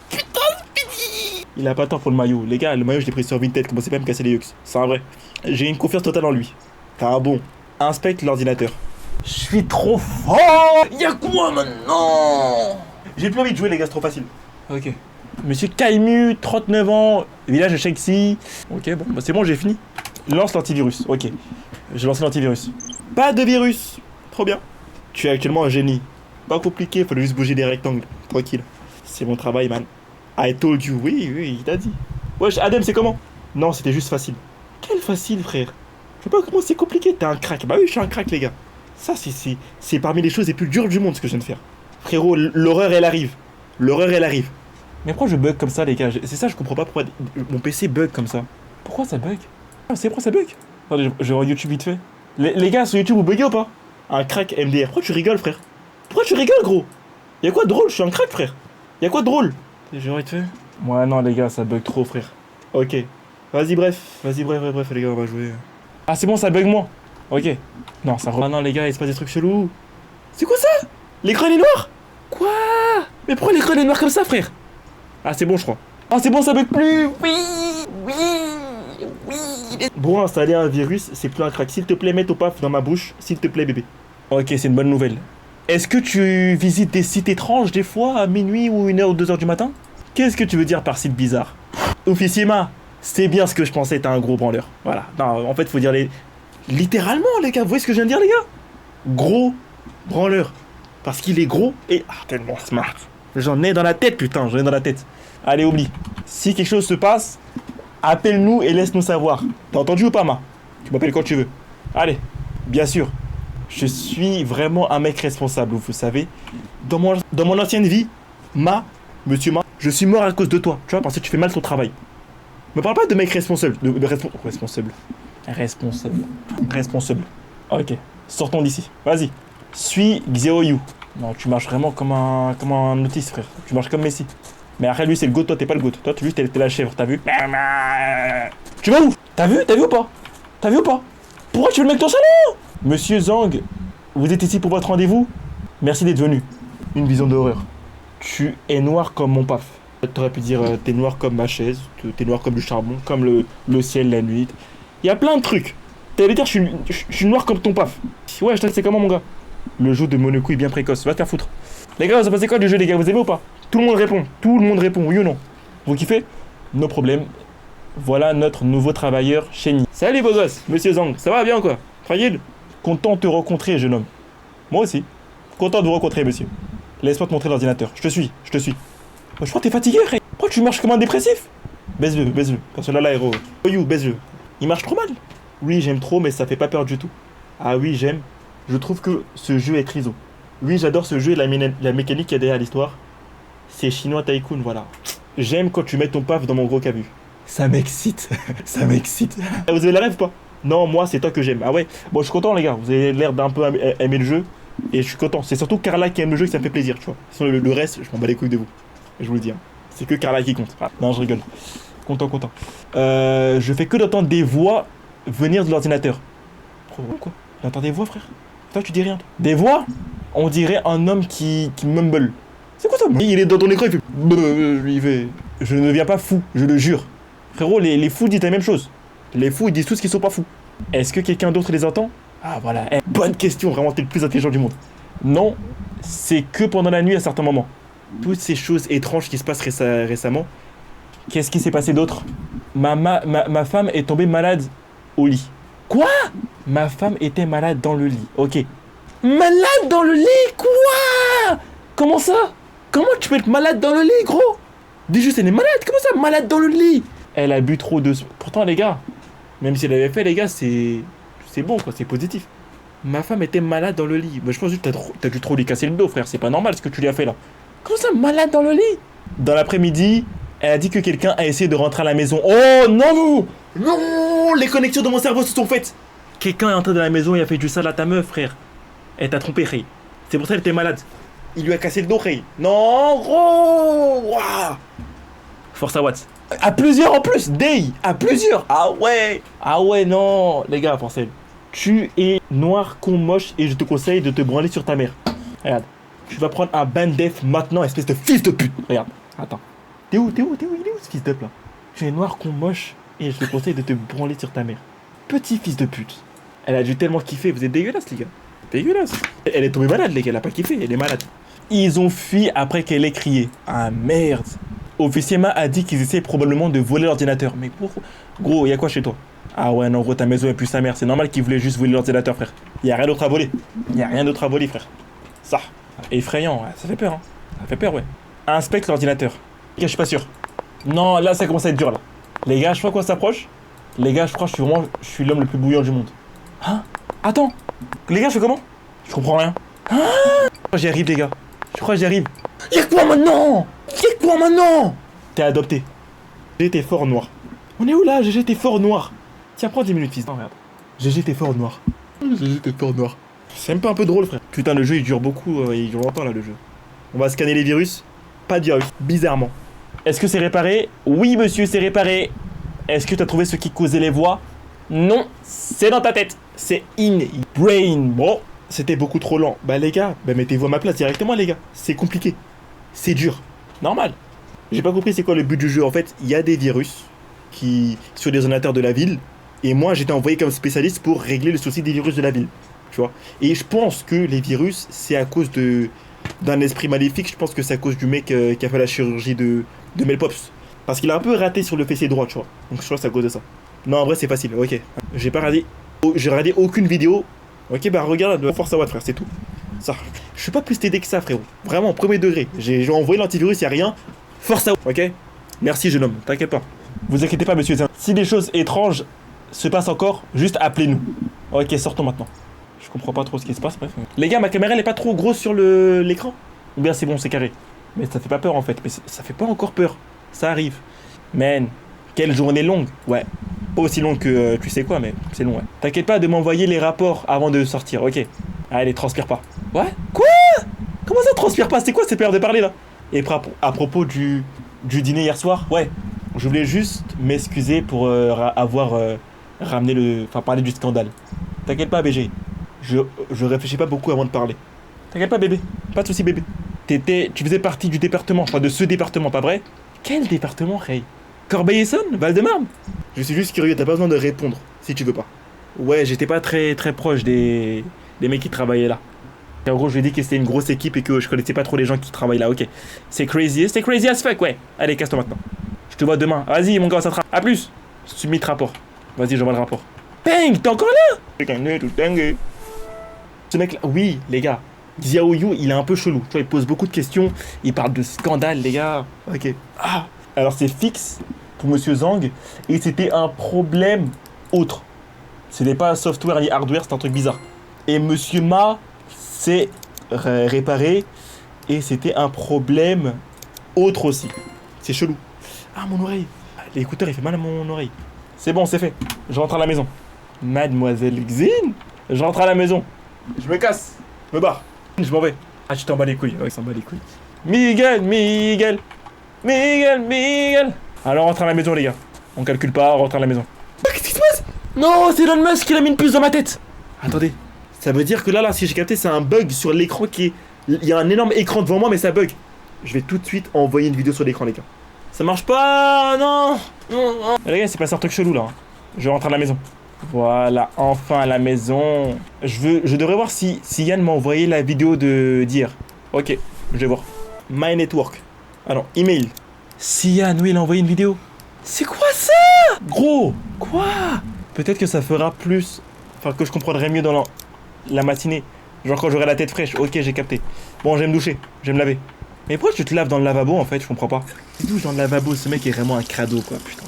Putain, Speedy! Il a pas tort pour le maillot. Les gars, le maillot, je l'ai pris sur Vinted, commencez pas à me casser les yeux. C'est un vrai. J'ai une confiance totale en lui. T'as un bon. Inspecte l'ordinateur. Je suis trop fort! Y'a quoi maintenant? J'ai plus envie de jouer, les gars, c'est trop facile. Ok. Monsieur Kaimu, 39 ans, village de Shexi. Ok, bon, bah c'est bon, j'ai fini. Lance l'antivirus. Ok. J'ai lancé l'antivirus. Pas de virus. Trop bien. Tu es actuellement un génie. Pas compliqué, faut juste bouger des rectangles. Tranquille. C'est mon travail, man. I told you. Oui, il t'a dit. Wesh, Adem, c'est comment? Non, c'était juste facile. Quel facile, frère? Je sais pas comment c'est compliqué. T'es un crack. Bah oui, je suis un crack, les gars. Ça, c'est parmi les choses les plus dures du monde, ce que je viens de faire. Frérot, l'horreur, elle arrive. L'horreur, elle arrive. Mais pourquoi je bug comme ça, les gars? C'est ça, je comprends pas pourquoi mon PC bug comme ça. Pourquoi ça bug? Ah, c'est pourquoi ça bug? Attendez, je vais voir YouTube vite fait. Les gars, sur YouTube, vous buguez ou pas? Un crack MDR. Pourquoi tu rigoles, frère? Pourquoi tu rigoles, gros? Y'a quoi de drôle? Je suis un crack, frère. Y'a quoi de drôle? Je vais voir vite fait. Ouais, non, les gars, ça bug trop, frère. Ok. Vas-y, bref, les gars, on va jouer. Ah, c'est bon, ça bug moins. Ok. Non, ça Ah non, les gars, il se passe des trucs chelous. C'est quoi ça? L'écran est noir? Quoi? Mais pourquoi l'écran est noir comme ça, frère? Ah, c'est bon, je crois. Ah, c'est bon, ça bug plus. Bon, installer un virus, c'est plus un crack. S'il te plaît, mets ton paf dans ma bouche. S'il te plaît, bébé. Ok, c'est une bonne nouvelle. Est-ce que tu visites des sites étranges des fois à minuit ou 1h ou 2h du matin? Qu'est-ce que tu veux dire par site bizarre? Officiema, c'est bien ce que je pensais, t'es un gros branleur. Voilà. Non, en fait, faut dire les... Littéralement, les gars, vous voyez ce que je viens de dire, les gars? Gros branleur. Parce qu'il est gros et... Ah, tellement smart. J'en ai dans la tête, putain, j'en ai dans la tête. Allez, oublie. Si quelque chose se passe, appelle-nous et laisse-nous savoir. T'as entendu ou pas, ma? Tu m'appelles quand tu veux. Allez, bien sûr. Je suis vraiment un mec responsable, vous savez. Dans mon ancienne vie, monsieur Ma, je suis mort à cause de toi. Tu vois, parce que tu fais mal ton travail. Me parle pas de mec responsable. Responsable. Ok, sortons d'ici. Vas-y. Suis Xiaoyu. Non, tu marches vraiment comme un autiste, frère. Tu marches comme Messi. Mais après, lui, c'est le goat, toi, t'es pas le goat. Toi, lui, t'es la chèvre, t'as vu? Tu vas où? T'as vu ou pas? Pourquoi tu veux le mec ton salon? Monsieur Zhang, vous êtes ici pour votre rendez-vous? Merci d'être venu. Une vision d'horreur. Tu es noir comme mon paf. T'aurais pu dire t'es noir comme ma chaise, t'es noir comme le charbon, comme le ciel la nuit. Il y a plein de trucs. T'allais dire je suis noir comme ton paf. Ouais, je c'est comment mon gars? Le jeu de Monaco est bien précoce, va te faire foutre. Les gars, vous en pensez quoi du jeu, les gars? Vous aimez ou pas? Tout le monde répond, oui ou non? Vous kiffez? No problème. Voilà notre nouveau travailleur chez Ni. Salut beau gosse, monsieur Zhang, ça va bien quoi? Tranquille? Content de te rencontrer, jeune homme. Moi aussi. Content de vous rencontrer, monsieur. Laisse-moi te montrer l'ordinateur. Je te suis. Je crois que t'es fatigué, frère. Pourquoi tu marches comme un dépressif? Baise-le. Parce que là, héros. Oh you, baise-le. Il marche trop mal. Oui, j'aime trop, mais ça fait pas peur du tout. Ah oui, j'aime. Je trouve que ce jeu est triso. Oui, j'adore ce jeu et la mécanique qu'il y a derrière l'histoire. C'est chinois tycoon, voilà. J'aime quand tu mets ton paf dans mon gros cabu. Ça m'excite. Vous avez la rêve ou pas? Non, moi, c'est toi que j'aime. Ah ouais? Bon, je suis content, les gars. Vous avez l'air d'un peu aimer le jeu. Et je suis content. C'est surtout Carla qui aime le jeu et ça me fait plaisir, tu vois. Sinon, le reste, je m'en bats les couilles de vous. Je vous le dis. Hein. C'est que Carla qui compte. Ah, non, je rigole. Content. Je fais que d'entendre des voix venir de l'ordinateur. Quoi? J'entends des voix, frère? Toi, tu dis rien. Des voix? On dirait un homme qui mumble. C'est quoi ça? Il est dans ton écran, il fait... Je ne deviens pas fou, je le jure. Frérot, les fous disent la même chose. Les fous, ils disent tous qu'ils sont pas fous. Est-ce que quelqu'un d'autre les entend? Ah voilà, bonne question, vraiment t'es le plus intelligent du monde. Non, c'est que pendant la nuit à certains moments. Toutes ces choses étranges qui se passent récemment. Qu'est-ce qui s'est passé d'autre? Ma femme est tombée malade au lit. Quoi? Ma femme était malade dans le lit, ok. Malade dans le lit? Quoi? Comment ça? Comment tu peux être malade dans le lit, gros? Dis juste, elle est malade, comment ça, malade dans le lit? Elle a bu trop de... Pourtant, les gars, même si elle avait fait, les gars, c'est bon, quoi, c'est positif. Ma femme était malade dans le lit. Moi, je pense que t'as dû trop lui casser le dos, frère, c'est pas normal ce que tu lui as fait, là. Comment ça, malade dans le lit? Dans l'après-midi, elle a dit que quelqu'un a essayé de rentrer à la maison. Oh, non! Non! Les connexions de mon cerveau se sont faites. Quelqu'un est entré dans la maison et a fait du sale à ta meuf, frère. Elle t'a trompé, Ray. C'est pour ça qu'elle était malade. Il lui a cassé le dos, Ray. Non, gros! Ouah. Force à Watts. À plusieurs en plus, Day. À plusieurs. Ah ouais, non. Les gars, Forcel. Tu es noir, con, moche et je te conseille de te branler sur ta mère. Regarde. Tu vas prendre un ban def maintenant, espèce de fils de pute. Regarde. Attends. T'es où? Il est où ce fils de pute là? Tu es noir, con, moche et je te conseille de te branler sur ta mère. Petit fils de pute. Elle a dû tellement kiffer. Vous êtes dégueulasse, les gars. Dégueulasse. Elle est tombée malade, les gars. Elle a pas kiffé. Elle est malade. Ils ont fui après qu'elle ait crié. Ah merde. Officier a dit qu'ils essaient probablement de voler l'ordinateur. Mais pourquoi? Gros, y a quoi chez toi? Ah ouais, non, gros, ta maison est plus sa mère. C'est normal qu'ils voulaient juste voler l'ordinateur, frère. Y a rien d'autre à voler. Y a rien d'autre à voler, frère. Ça. Effrayant, ouais. Ça fait peur, hein. Ça fait peur, ouais. Inspecte l'ordinateur. Les gars, je suis pas sûr. Non, là, ça commence à être dur, là. Les gars, je crois qu'on s'approche. Les gars, je crois que je suis l'homme le plus bouillant du monde. Hein? Attends. Les gars, je fais comment? Je comprends rien. Ah, j'y arrive, les gars. Je crois que j'y arrive. Y'a quoi maintenant? T'es adopté. GG, t'es fort noir. On est où là? GG, t'es fort noir. Tiens, prends 10 minutes, fils. Non, regarde. GG, t'es fort noir. GG, t'es fort noir. C'est même pas un peu drôle, frère. Putain, le jeu, il dure beaucoup. Il dure longtemps, là, le jeu. On va scanner les virus. Pas de virus. Bizarrement. Est-ce que c'est réparé? Oui, monsieur, c'est réparé. Est-ce que t'as trouvé ce qui causait les voix? Non, c'est dans ta tête. C'est in brain, bro. C'était beaucoup trop lent. Bah les gars, mettez-vous à ma place directement, les gars. C'est compliqué. C'est dur. Normal. J'ai pas compris c'est quoi le but du jeu. En fait, il y a des virus qui sur les ordinateurs de la ville. Et moi, j'étais envoyé comme spécialiste pour régler le souci des virus de la ville. Tu vois. Et je pense que les virus, c'est à cause d'un esprit maléfique. Je pense que c'est à cause du mec qui a fait la chirurgie de Mel Pops. Parce qu'il a un peu raté sur le fessier droit, tu vois. Donc je crois que c'est à cause de ça. Non, en vrai, c'est facile. Ok. J'ai pas regardé. J'ai regardé aucune vidéo. Ok, bah regarde Force Award, frère, c'est tout. Ça. Je suis pas plus t'aider que ça, frérot. Vraiment, premier degré. J'ai envoyé l'antivirus, y'a rien. Force Award, ok? Merci, jeune homme. T'inquiète pas. Vous inquiétez pas, monsieur. Si des choses étranges se passent encore, juste appelez-nous. Ok, sortons maintenant. Je comprends pas trop ce qui se passe, bref. Les gars, ma caméra, elle est pas trop grosse sur l'écran? Ou bien c'est bon, c'est carré? Mais ça fait pas peur, en fait. Mais ça fait pas encore peur. Ça arrive. Man, quelle journée longue. Ouais. Pas aussi longue que tu sais quoi, mais c'est long, ouais. T'inquiète pas de m'envoyer les rapports avant de sortir, ok? Allez, transpire pas. Ouais? Quoi? Comment ça transpire pas? C'est quoi cette période de parler là? Et à propos du dîner hier soir, ouais. Je voulais juste m'excuser pour avoir ramené enfin parler du scandale. T'inquiète pas, BG. Je réfléchis pas beaucoup avant de parler. T'inquiète pas, bébé. Pas de soucis, bébé. Tu faisais partie du département, enfin de ce département, pas vrai? Quel département, Ray? Corbeil-Essonnes? Val-de-Marne? Je suis juste curieux, t'as pas besoin de répondre, si tu veux pas. Ouais, j'étais pas très proche des mecs qui travaillaient là. Et en gros, je lui ai dit que c'était une grosse équipe et que je connaissais pas trop les gens qui travaillent là, ok. C'est crazy as fuck, ouais. Allez, casse-toi maintenant. Je te vois demain. Vas-y, mon gars, ça te A plus. Submit rapport. Vas-y, j'envoie le rapport. Bang, t'es encore là? Ce mec là, oui, les gars. Xiao Yu, il est un peu chelou. Tu vois, il pose beaucoup de questions. Il parle de scandale, les gars. Ok. Ah. Alors, c'est fixe pour Monsieur Zhang. Et c'était un problème autre. C'était pas software ni hardware, c'était un truc bizarre. Et Monsieur Ma s'est réparé. Et c'était un problème autre aussi. C'est chelou. Ah, mon oreille. L'écouteur, il fait mal à mon oreille. C'est bon, c'est fait. Je rentre à la maison. Mademoiselle Xin, je rentre à la maison. Je me casse. Je me barre. Je m'en vais. Ah, tu t'en bats les couilles. Ouais, il s'en bat les couilles. Miguel. Alors, on rentre à la maison, les gars. On calcule pas, on rentre à la maison. Ah, qu'est-ce qui se passe? Non, c'est Elon Musk qui a mis une puce dans ma tête. Attendez. Ça veut dire que là, si j'ai capté, c'est un bug sur l'écran qui est... Il y a un énorme écran devant moi, mais ça bug. Je vais tout de suite envoyer une vidéo sur l'écran, les gars. Ça marche pas, non. Les gars, c'est passé un truc chelou, là. Je rentre à la maison. Voilà, enfin à la maison. Je devrais voir si Yann m'a envoyé la vidéo d'hier. Ok, je vais voir. My Network. Ah non, email. Si Yann, oui, il a envoyé une vidéo. C'est quoi ça? Gros, quoi? Peut-être que ça fera plus... Enfin, que je comprendrai mieux dans la matinée. Genre quand j'aurai la tête fraîche. Ok, j'ai capté. Bon, je vais me doucher, je vais me laver. Mais pourquoi tu te laves dans le lavabo en fait? Je comprends pas. Tu douches dans le lavabo, ce mec est vraiment un crado quoi, putain.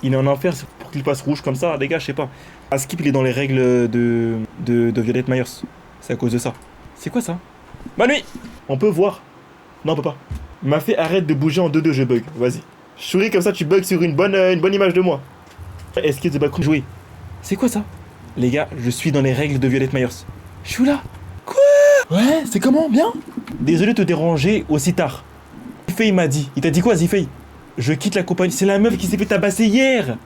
Il est en enfer pour qu'il passe rouge comme ça, les gars, je sais pas. Skip, il est dans les règles de Violet Myers. C'est à cause de ça. C'est quoi ça? Bonne nuit. On peut voir. Non, on peut pas. M'a fait arrête de bouger en 2-2, je bug. Vas-y. Je souris comme ça, tu bugs sur une bonne image de moi. Est-ce que c'est pas cool jouer? C'est quoi ça? Les gars, je suis dans les règles de Violet Myers. Je suis là. Quoi? Ouais, c'est comment? Bien? Désolé de te déranger aussi tard. Zifei m'a dit. Il t'a dit quoi, Zifei? Je quitte la compagnie. C'est la meuf qui s'est fait tabasser hier.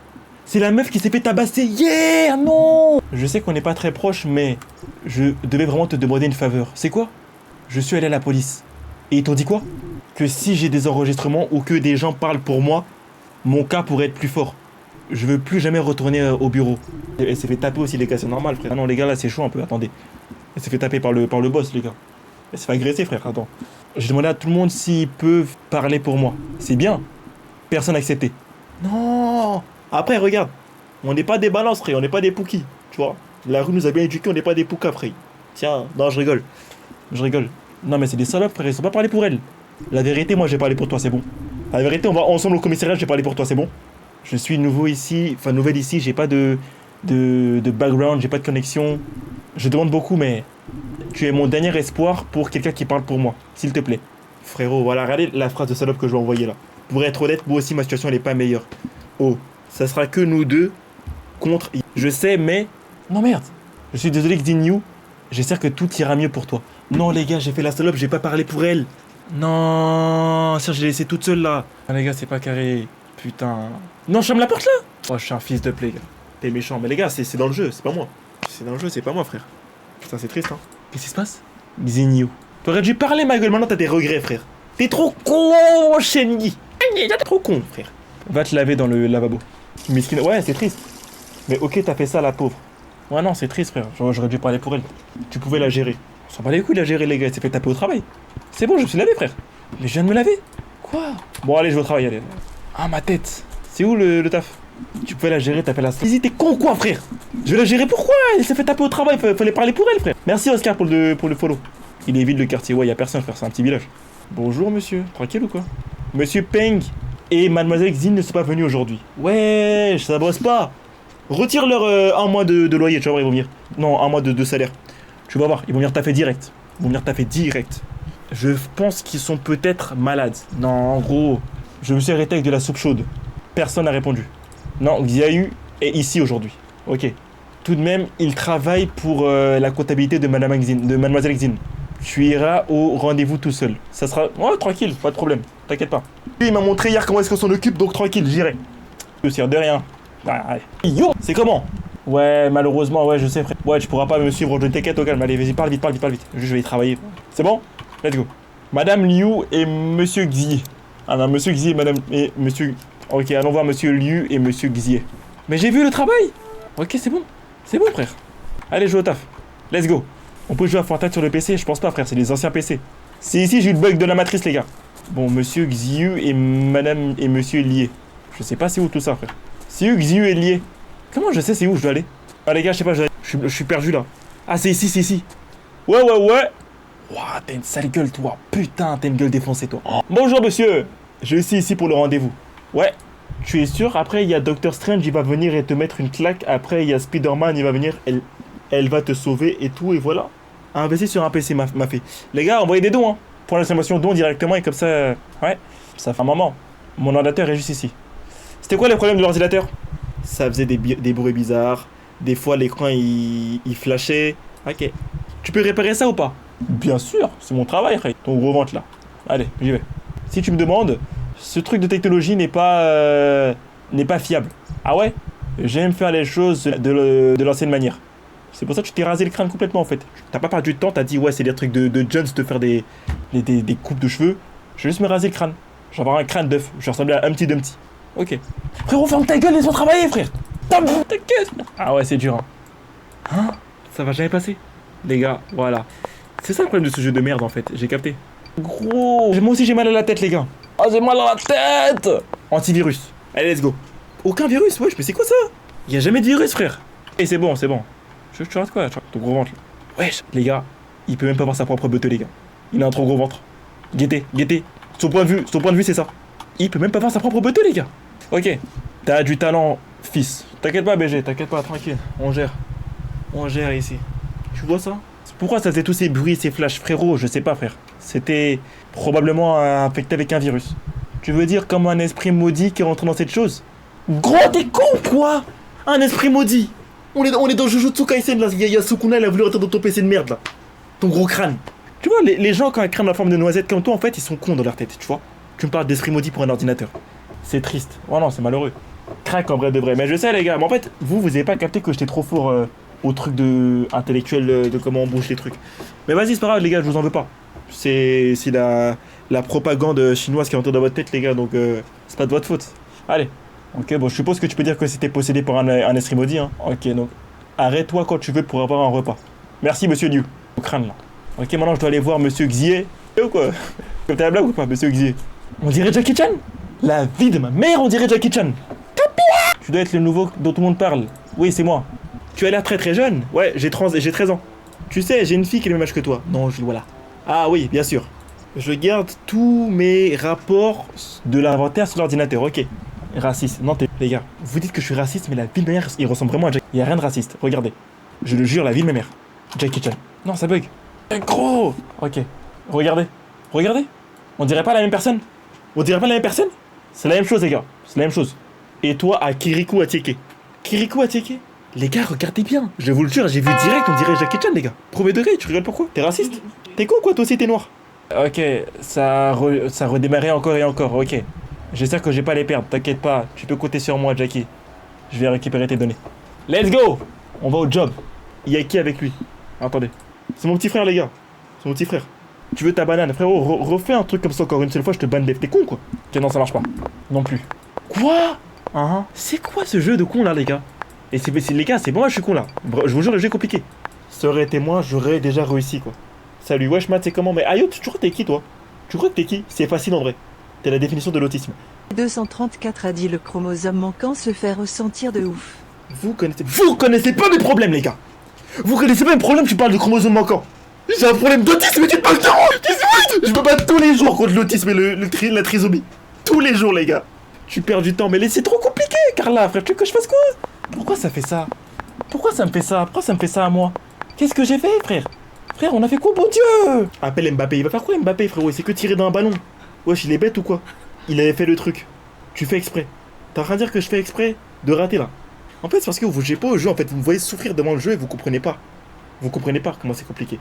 C'est la meuf qui s'est fait tabasser hier, non. Je sais qu'on n'est pas très proches, mais je devais vraiment te demander une faveur. C'est quoi? Je suis allé à la police. Et ils t'ont dit quoi? Que si j'ai des enregistrements ou que des gens parlent pour moi, mon cas pourrait être plus fort. Je veux plus jamais retourner au bureau. Elle s'est fait taper aussi, les gars, c'est normal, frère. Ah non, les gars, là, c'est chaud un peu, attendez. Elle s'est fait taper par le boss, les gars. Elle s'est fait agresser, frère, attends. J'ai demandé à tout le monde s'ils peuvent parler pour moi. C'est bien. Personne n'a accepté. Non. Après, regarde. On n'est pas des balances, frère, on n'est pas des poukis. Tu vois, la rue nous a bien éduqués, on n'est pas des poukas, frère. Tiens, non, je rigole. Je rigole. Non, mais c'est des salopes, frère, ils sont pas parlé pour elle. La vérité, moi, j'ai parlé pour toi, c'est bon. La vérité, on va ensemble au commissariat, j'ai parlé pour toi, c'est bon. Je suis nouveau ici, enfin nouvelle ici, j'ai pas de background, j'ai pas de connexion. Je demande beaucoup, mais tu es mon dernier espoir pour quelqu'un qui parle pour moi, s'il te plaît. Frérot, voilà, regardez la phrase de salope que je vais envoyer là. Pour être honnête, moi aussi ma situation elle est pas meilleure. Oh, ça sera que nous deux contre... Je sais, mais... Non merde. Je suis désolé Xinyu, j'espère que tout ira mieux pour toi. Non les gars, j'ai fait la salope, j'ai pas parlé pour elle. Non, ça je l'ai laissée toute seule là. Ah, les gars, c'est pas carré. Putain. Non, je ferme la porte là. Oh, je suis un fils de play, gars. T'es méchant. Mais les gars, c'est dans le jeu, c'est pas moi. C'est dans le jeu, c'est pas moi, frère. Putain, c'est triste, hein. Qu'est-ce qui se passe? Xinyu. T'aurais dû parler, ma gueule. Maintenant, t'as des regrets, frère. T'es trop con, Shenyi. T'es trop con, frère. Va te laver dans le lavabo. Miskin. Ouais, c'est triste. Mais ok, t'as fait ça, la pauvre. Ouais, non, c'est triste, frère. J'aurais dû parler pour elle. Tu pouvais la gérer. On s'en bat les couilles de la gérer, les gars. Elle s'est fait taper au travail. C'est bon, je me suis lavé, frère. Mais je viens de me laver. Quoi? Bon, allez, je vais au travail, allez. Ah, ma tête. C'est où le taf? Tu pouvais la gérer, t'appelles la... Vas-y, t'es con quoi, frère? Je vais la gérer pourquoi? Elle s'est fait taper au travail, fallait parler pour elle, frère. Merci, Oscar, pour le follow. Il est vide, le quartier. Ouais, y a personne, frère, c'est un petit village. Bonjour, monsieur. Tranquille ou quoi? Monsieur Peng et Mademoiselle Xin ne sont pas venus aujourd'hui. Ouais, ça bosse pas. Retire leur un mois de loyer, tu vas voir, ils vont venir. Non, un mois de salaire. Tu vas voir, ils vont venir taffer direct. Je pense qu'ils sont peut-être malades. Non, en gros, je me suis arrêté avec de la soupe chaude. Personne n'a répondu. Non, Xiaoyu est ici aujourd'hui. Ok. Tout de même, il travaille pour la comptabilité de Mademoiselle Xin. Tu iras au rendez-vous tout seul. Ça sera... Ouais, tranquille, pas de problème. T'inquiète pas. Il m'a montré hier comment est-ce qu'on s'en occupe, donc tranquille, j'irai. Je sers de rien. Ah, allez. Yo, c'est comment? Ouais, malheureusement, ouais, je sais, frère. Ouais, tu pourras pas me suivre, je t'inquiète, au calme. Allez, vas-y, parle vite. Je vais y travailler. C'est bon? Let's go. Madame Liu et Monsieur Xie. Ah non, Monsieur Xie et Madame... et Monsieur... Ok, allons voir Monsieur Liu et Monsieur Xie. Mais j'ai vu le travail. Ok, c'est bon. C'est bon, frère. Allez, joue au taf. Let's go. On peut jouer à Fortnite sur le PC? Je pense pas, frère, c'est les anciens PC. C'est ici, j'ai eu le bug de la matrice, les gars. Bon, Monsieur Xiu et Madame et Monsieur Lié. Je sais pas c'est où tout ça, frère. C'est où Xiu et Lié? Comment je sais c'est où je dois aller? Ah, les gars, je sais pas, je suis perdu là. Ah, c'est ici, c'est ici. Ouais. Ouah, t'as une sale gueule, toi. Putain, t'as une gueule défoncée, toi. Oh. Bonjour, monsieur. Je suis ici pour le rendez-vous. Ouais. Tu es sûr? Après, il y a Doctor Strange, il va venir et te mettre une claque. Après, il y a Spider-Man, il va venir, elle va te sauver et tout, et voilà. Investir sur un PC, ma fille. Les gars, envoyez des dons, hein. Pour l'exclamation don directement, et comme ça... Ouais, ça fait un moment. Mon ordinateur est juste ici. C'était quoi les problèmes de l'ordinateur? Ça faisait des bruits bizarres. Des fois, l'écran, il flashait. Ok. Tu peux réparer ça ou pas? Bien sûr, c'est mon travail, frère. Ton gros ventre, là. Allez, j'y vais. Si tu me demandes, ce truc de technologie n'est pas fiable. Ah ouais? J'aime faire les choses de l'ancienne manière. C'est pour ça que tu t'es rasé le crâne complètement, en fait. T'as pas perdu de temps, t'as dit, ouais, c'est des trucs de Jones de faire des coupes de cheveux. Je vais juste me raser le crâne. Je vais avoir un crâne d'œuf. Je vais ressembler à un petit Dumpty. Ok. Frérot, ferme ta gueule, laisse-moi travailler, frère. Ta gueule. Ah ouais, c'est dur, hein. Ça va jamais passer. Les gars, voilà. C'est ça le problème de ce jeu de merde, en fait. J'ai capté. Gros. Moi aussi, j'ai mal à la tête, les gars. Oh, j'ai mal à la tête. Antivirus. Allez, let's go. Aucun virus, wesh, mais c'est quoi ça? Y a jamais de virus, frère. Et c'est bon. Tu rates quoi, ton gros ventre, là. Wesh, les gars, il peut même pas voir sa propre beute, les gars. Il a un trop gros ventre. Guettez. Son point de vue, c'est ça. Il peut même pas voir sa propre beute, les gars. Ok, t'as du talent, fils. T'inquiète pas, BG, t'inquiète pas, tranquille. On gère ici. Tu vois ça? Pourquoi ça faisait tous ces bruits, ces flashs? Frérot, je sais pas, frère. C'était probablement infecté avec un virus. Tu veux dire comme un esprit maudit qui est rentré dans cette chose? Gros, t'es con, quoi? Un esprit maudit. On est dans Jujutsu Kaisen, là. Il y a Sukuna, elle a voulu rentrer dans ton PC de merde, là. Ton gros crâne. Tu vois, les gens, quand ils crament la forme de noisette comme toi, en fait, ils sont cons dans leur tête, tu vois. Tu me parles d'esprit maudit pour un ordinateur. C'est triste. Oh non, c'est malheureux. Crack en vrai de vrai. Mais je sais, les gars. Mais en fait, vous avez pas capté que j'étais trop fort au truc de intellectuel de comment on bouge les trucs. Mais vas-y, c'est pas grave, les gars, je vous en veux pas. C'est la propagande chinoise qui est entrée dans votre tête, les gars, donc c'est pas de votre faute. Allez. Ok, bon, je suppose que tu peux dire que c'était possédé par un esprit maudit, hein. Ok, donc arrête-toi quand tu veux pour avoir un repas. Merci, monsieur Liu. Au crâne, là. Ok, maintenant je dois aller voir monsieur Xier. Ou quoi? Comme t'as la blague ou pas, monsieur Xier? On dirait Jackie Chan? La vie de ma mère, on dirait Jackie Chan. Tu dois être le nouveau dont tout le monde parle. Oui, c'est moi. Tu as l'air très très jeune. Ouais, j'ai 13 ans. Tu sais, j'ai une fille qui est le même âge que toi. Non, voilà. Ah oui, bien sûr. Je garde tous mes rapports de l'inventaire sur l'ordinateur, ok. Raciste. Non, les gars, vous dites que je suis raciste, mais la vie de ma mère, il ressemble vraiment à Jackie. Il y a rien de raciste, regardez. Je le jure, la vie de ma mère. Jackie Chan. Non, ça bug. Gros. Ok. Regardez. Regardez. On dirait pas la même personne. On dirait pas la même personne. C'est la même chose, les gars. C'est la même chose. Et toi, à Kirikou Atieke. Kirikou Atieke. Les gars, regardez bien. Je vous le jure, j'ai vu direct, on dirait Jackie Chan, les gars. Premier degré, tu rigoles pourquoi? T'es raciste? T'es con quoi, toi aussi, t'es noir? Ok, ça redémarrait encore et encore, ok. J'espère que je vais pas les perdre, t'inquiète pas. Tu peux compter sur moi, Jackie. Je vais récupérer tes données. Let's go. On va au job. Il y a qui avec lui? Attendez. C'est mon petit frère, les gars. C'est mon petit frère. Tu veux ta banane, frérot? Refais un truc comme ça encore une seule fois, je te banne Def. T'es con, quoi? Ok, non, ça marche pas. Non plus. Quoi? C'est quoi ce jeu de con, là, les gars? Et c'est les gars, c'est moi, je suis con, là. Je vous jure, le jeu est compliqué. Ça aurait été moi, j'aurais déjà réussi, quoi. Salut, wesh, Matt, c'est comment? Mais aïe, tu crois que t'es qui, toi? Tu crois que t'es qui? C'est facile, en vrai. T'es la définition de l'autisme. 234 a dit le chromosome manquant se fait ressentir de ouf. Vous connaissez pas mes problèmes, les gars. Vous connaissez pas mes problèmes, tu parles de chromosome manquant. J'ai un problème d'autisme et tu te parles de... Je me bats tous les jours contre l'autisme et la trisomie. Tous les jours, les gars. Tu perds du temps, mais c'est trop compliqué, Carla, frère. Tu veux que je fasse quoi? Pourquoi ça fait ça? Pourquoi ça me fait ça? Pourquoi ça me fait ça à moi? Qu'est-ce que j'ai fait, frère? Frère, on a fait quoi, bon Dieu? Appelle Mbappé. Il va faire quoi, Mbappé, frérot? C'est que tirer d'un ballon. Wesh, il est bête ou quoi? Il avait fait le truc. Tu fais exprès. T'es en train de dire que je fais exprès de rater, là? En fait, c'est parce que vous jouez pas au jeu, en fait. Vous me voyez souffrir devant le jeu et vous comprenez pas. Vous comprenez pas comment c'est compliqué.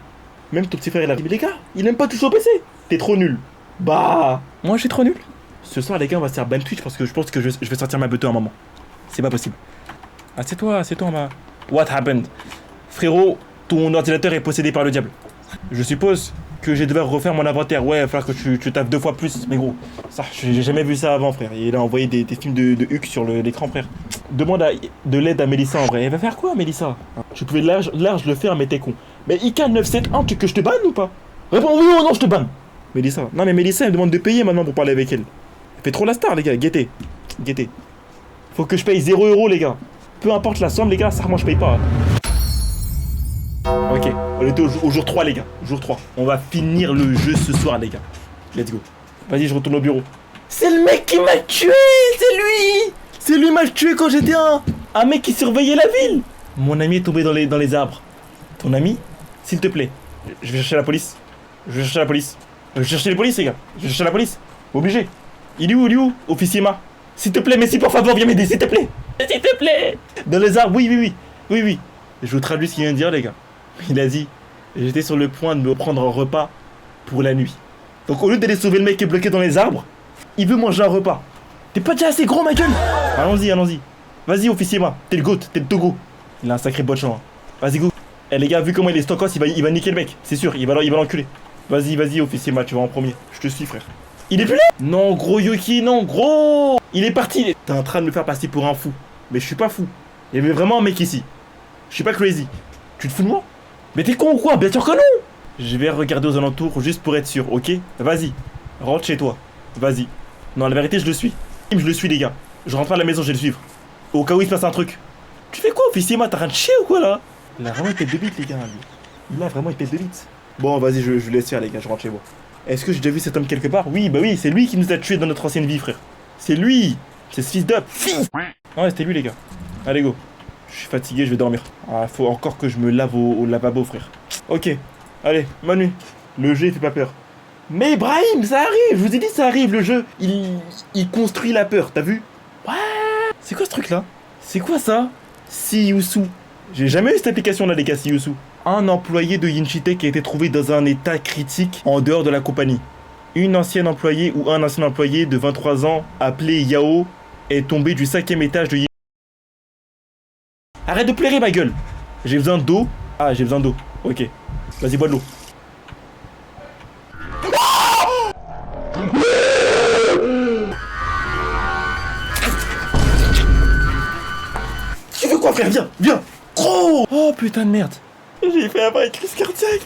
Même ton petit frère, il a dit, mais les gars, il aime pas toucher au PC. T'es trop nul. Bah, moi, je suis trop nul. Ce soir, les gars, on va se faire ban Twitch parce que je pense que je vais sortir ma beuteuse à un moment. C'est pas possible. Ah, c'est toi, ma... What happened? Frérot, ton ordinateur est possédé par le diable. Je suppose que je vais devoir refaire mon inventaire. Ouais, il va falloir que tu tapes 2 fois plus. Mais gros, ça, j'ai jamais vu ça avant, frère. Il a envoyé des films de Huck sur l'écran, frère. Demande de l'aide à Mélissa, en vrai. Elle va faire quoi, Mélissa? Je pouvais large le faire, mais t'es con. Mais IK971, tu veux que je te banne ou pas? Réponds oui ou non, je te banne. Mélissa. Non, mais Mélissa, elle me demande de payer maintenant pour parler avec elle. Elle fait trop la star, les gars. Guettez. Faut que je paye 0 €, les gars. Peu importe la somme, les gars, ça, moi, je paye pas. Ok, on était au jour 3, les gars. Jour 3. On va finir le jeu ce soir, les gars. Let's go. Vas-y, je retourne au bureau. C'est le mec qui m'a tué. C'est lui. C'est lui qui m'a tué quand j'étais un mec qui surveillait la ville. Mon ami est tombé dans les arbres. Ton ami? S'il te plaît. Je vais chercher la police. Je vais chercher les polices, les gars. Je vais chercher la police. Obligé. Il est où? Officier Ma. S'il te plaît, mais si, pour favor, viens m'aider, s'il te plaît. S'il te plaît. Dans les arbres, oui. Je vous traduis ce qu'il vient de dire, les gars. Il a dit, j'étais sur le point de me prendre un repas pour la nuit. Donc au lieu d'aller sauver le mec qui est bloqué dans les arbres, il veut manger un repas. T'es pas déjà assez gros, ma gueule? Allons-y. Vas-y, officier Ma. T'es le GOAT, t'es le Togo. Il a un sacré bochon, hein. Vas-y, go. Eh les gars, vu comment il est stokos, il va niquer le mec. C'est sûr, il va l'enculer. Vas-y, officier Ma, tu vas en premier. Je te suis, frère. Il est plus là? Non, gros Yoki, non, gros. Il est parti. T'es en train de me faire passer pour un fou. Mais je suis pas fou. Il y avait vraiment un mec ici. Je suis pas crazy. Tu te fous de moi? Mais t'es con ou quoi? Bien sûr que non. Je vais regarder aux alentours juste pour être sûr, ok? Vas-y, rentre chez toi. Vas-y. Non, la vérité, je le suis. Je le suis, les gars. Je rentre pas à la maison, je vais le suivre. Au cas où il se passe un truc. Tu fais quoi, officier Ma? T'as rien de chier ou quoi, là? Il a vraiment une tête de bite, les gars, lui. Il a vraiment une tête de bite. Bon, vas-y, je laisse faire, les gars, je rentre chez moi. Est-ce que j'ai déjà vu cet homme quelque part? Oui, bah oui, c'est lui qui nous a tués dans notre ancienne vie, frère. C'est lui. C'est ce fils d'up. Ouais, c'était lui, les gars. Allez, go. Je suis fatigué, je vais dormir. Ah, faut encore que je me lave au lavabo, frère. Ok. Allez, Manu. Le jeu, il fait pas peur. Mais Ibrahim, ça arrive. Je vous ai dit, ça arrive, le jeu. Il construit la peur, t'as vu? Ouais. C'est quoi ce truc-là? C'est quoi ça? Siyusu. J'ai jamais eu cette application-là, les gars, Siyusu. Un employé de Yinchitech a été trouvé dans un état critique en dehors de la compagnie. Une ancienne employée ou un ancien employé de 23 ans appelé Yao est tombé du 5e étage de... Arrête de pleurer, ma gueule. J'ai besoin d'eau. Ah, j'ai besoin d'eau. Ok. Vas-y, bois de l'eau. Tu veux quoi, frère? Viens, viens. Gros. Oh, putain de merde. J'ai fait avoir une crise cardiaque.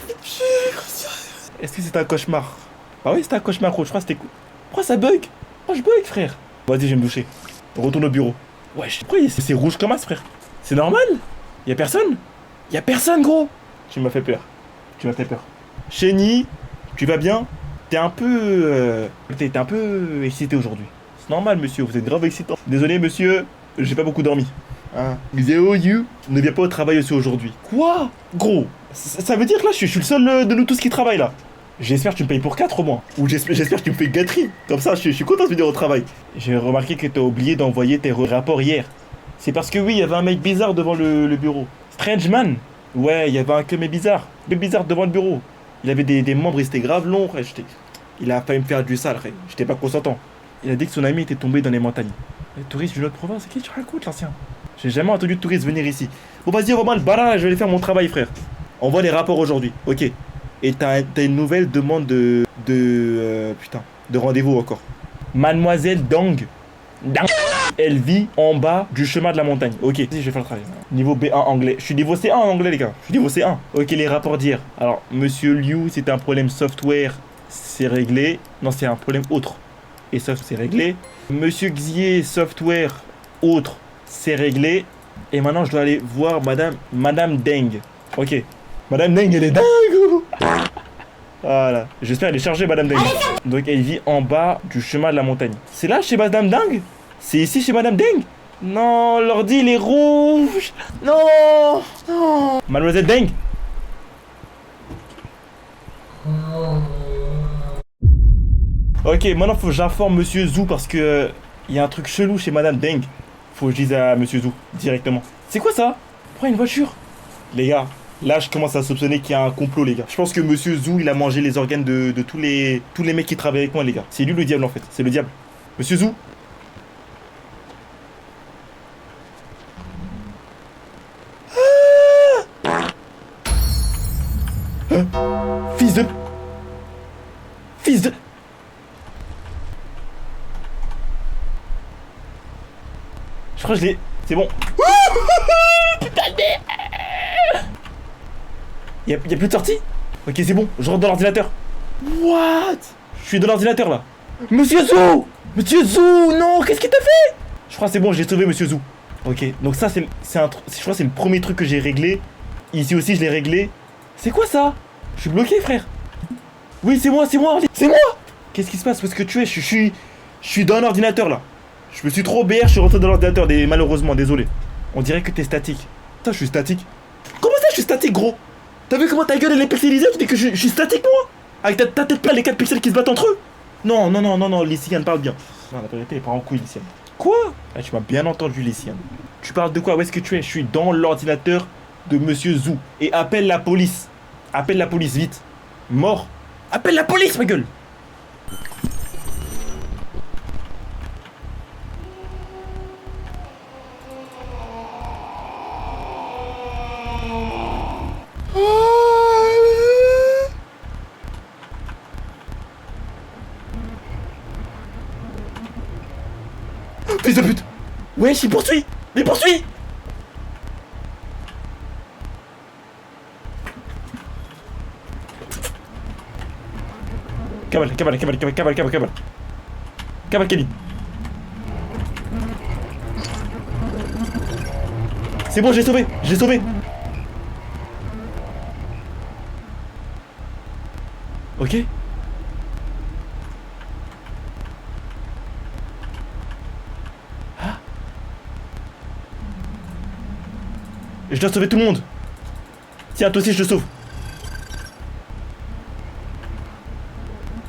Est-ce que c'est un cauchemar? Ah oui, c'était un cauchemar, gros. Je crois que c'était cool. Pourquoi ça bug? Pourquoi je bug, frère? Vas-y, je vais me doucher. Retourne au bureau. Wesh, pourquoi c'est rouge comme as, frère? C'est normal? Y'a personne? Y'a personne, gros. Tu m'as fait peur. Tu m'as fait peur. Chéni, tu vas bien? T'es un peu... T'es un peu excité aujourd'hui. C'est normal, monsieur. Vous êtes grave excitant. Désolé, monsieur. J'ai pas beaucoup dormi. Hein? Xéo, you ne vient pas au travail aussi aujourd'hui. Quoi? Gros, ça veut dire que là, je suis le seul de nous tous qui travaille là. J'espère que tu me payes pour 4 au moins. Ou j'espère que tu me fais gâterie. Comme ça, je suis content de venir au travail. J'ai remarqué que t'as oublié d'envoyer tes rapports hier. C'est parce que oui, il y avait un mec bizarre devant le bureau. Strange man. Ouais, il y avait un que mais bizarre. Mais bizarre devant le bureau. Il avait des membres, il était grave long. Il a failli me faire du sale, frère. J'étais pas consentant. Il a dit que son ami était tombé dans les montagnes. Les touristes d'une autre province, qu'est-ce que tu racontes, l'ancien? J'ai jamais entendu de touristes venir ici. Bon, vas-y, Romain, le barrage, je vais aller faire mon travail, frère. On voit les rapports aujourd'hui, ok. Et t'as une nouvelle demande de rendez-vous encore. Mademoiselle Dang. Elle vit en bas du chemin de la montagne. Ok, je vais faire le travail. Niveau B1 anglais. Je suis niveau C1 en anglais, les gars. Je suis niveau C1. Ok, les rapports d'hier. Alors, monsieur Liu, c'est un problème software. C'est réglé. Non, c'est un problème autre. Et soft, c'est réglé. Monsieur Xier, software, autre, c'est réglé. Et maintenant, je dois aller voir Madame Deng. Ok. Madame Deng, elle est dingue. Voilà. J'espère qu'elle est chargée, Madame Deng. Donc, elle vit en bas du chemin de la montagne. C'est là, chez Madame Deng? C'est ici, chez Madame Deng? Non, l'ordi, il est rouge. Non. Non. Mademoiselle Deng? Ok, maintenant, faut que j'informe Monsieur Zhu parce que... Il y a un truc chelou chez Madame Deng. Faut que je dise à Monsieur Zhu, directement. C'est quoi ça? Pourquoi une voiture? Les gars, là, je commence à soupçonner qu'il y a un complot, les gars. Je pense que Monsieur Zhu, il a mangé les organes de tous les mecs qui travaillent avec moi, les gars. C'est lui le diable, en fait. C'est le diable. Monsieur Zhu? Fils de... Je crois que je l'ai... C'est bon. Putain de... Y'a plus de sortie? Ok, c'est bon. Je rentre dans l'ordinateur. What? Je suis dans l'ordinateur, là. Monsieur Zhu! Monsieur Zhu! Non, qu'est-ce qu'il t'a fait? Je crois que c'est bon, j'ai sauvé Monsieur Zhu. Ok, donc ça, je crois que c'est le premier truc que j'ai réglé. Ici aussi, je l'ai réglé. C'est quoi ça? Je suis bloqué, frère. Oui, c'est moi. C'est moi. Qu'est-ce qui se passe? Parce que tu es, je suis dans l'ordinateur, là. Je me suis trop BR, je suis rentré dans l'ordinateur, malheureusement, désolé. On dirait que t'es statique. Ça, je suis statique. Comment ça, je suis statique, gros? T'as vu comment ta gueule, elle est pixelisée? Tu dis que je suis statique, moi? Avec ta tête pleine, les 4 pixels qui se battent entre eux? Non, Lyciane parle bien. Non, la vérité, elle part en couille, Lyciane. Quoi? Ah, tu m'as bien entendu, Lyciane. Tu parles de quoi? Où est-ce que tu es? Je suis dans l'ordinateur de Monsieur Zhu. Et appelle la police. Appelle la police, vite. Mort. Appelle la police, ma gueule. Fils de pute! Wesh, il poursuit! Il poursuit! Cabal, Kelly. C'est bon, j'ai sauvé. Ok. Ah. Je dois sauver tout le monde. Tiens, toi aussi, je te sauve.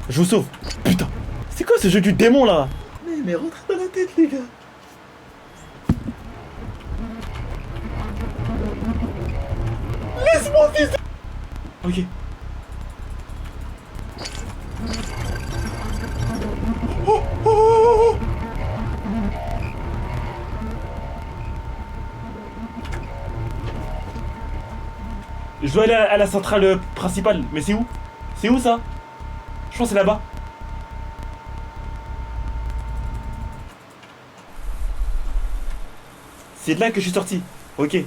Je vous sauve. Putain. C'est quoi ce jeu du démon là? Mais rentrez dans la tête, les gars. Laisse-moi, fils de... Ok. Je dois aller à la centrale principale. Mais c'est où? C'est où ça? Je pense que c'est là-bas. C'est de là que je suis sorti. Ok. Il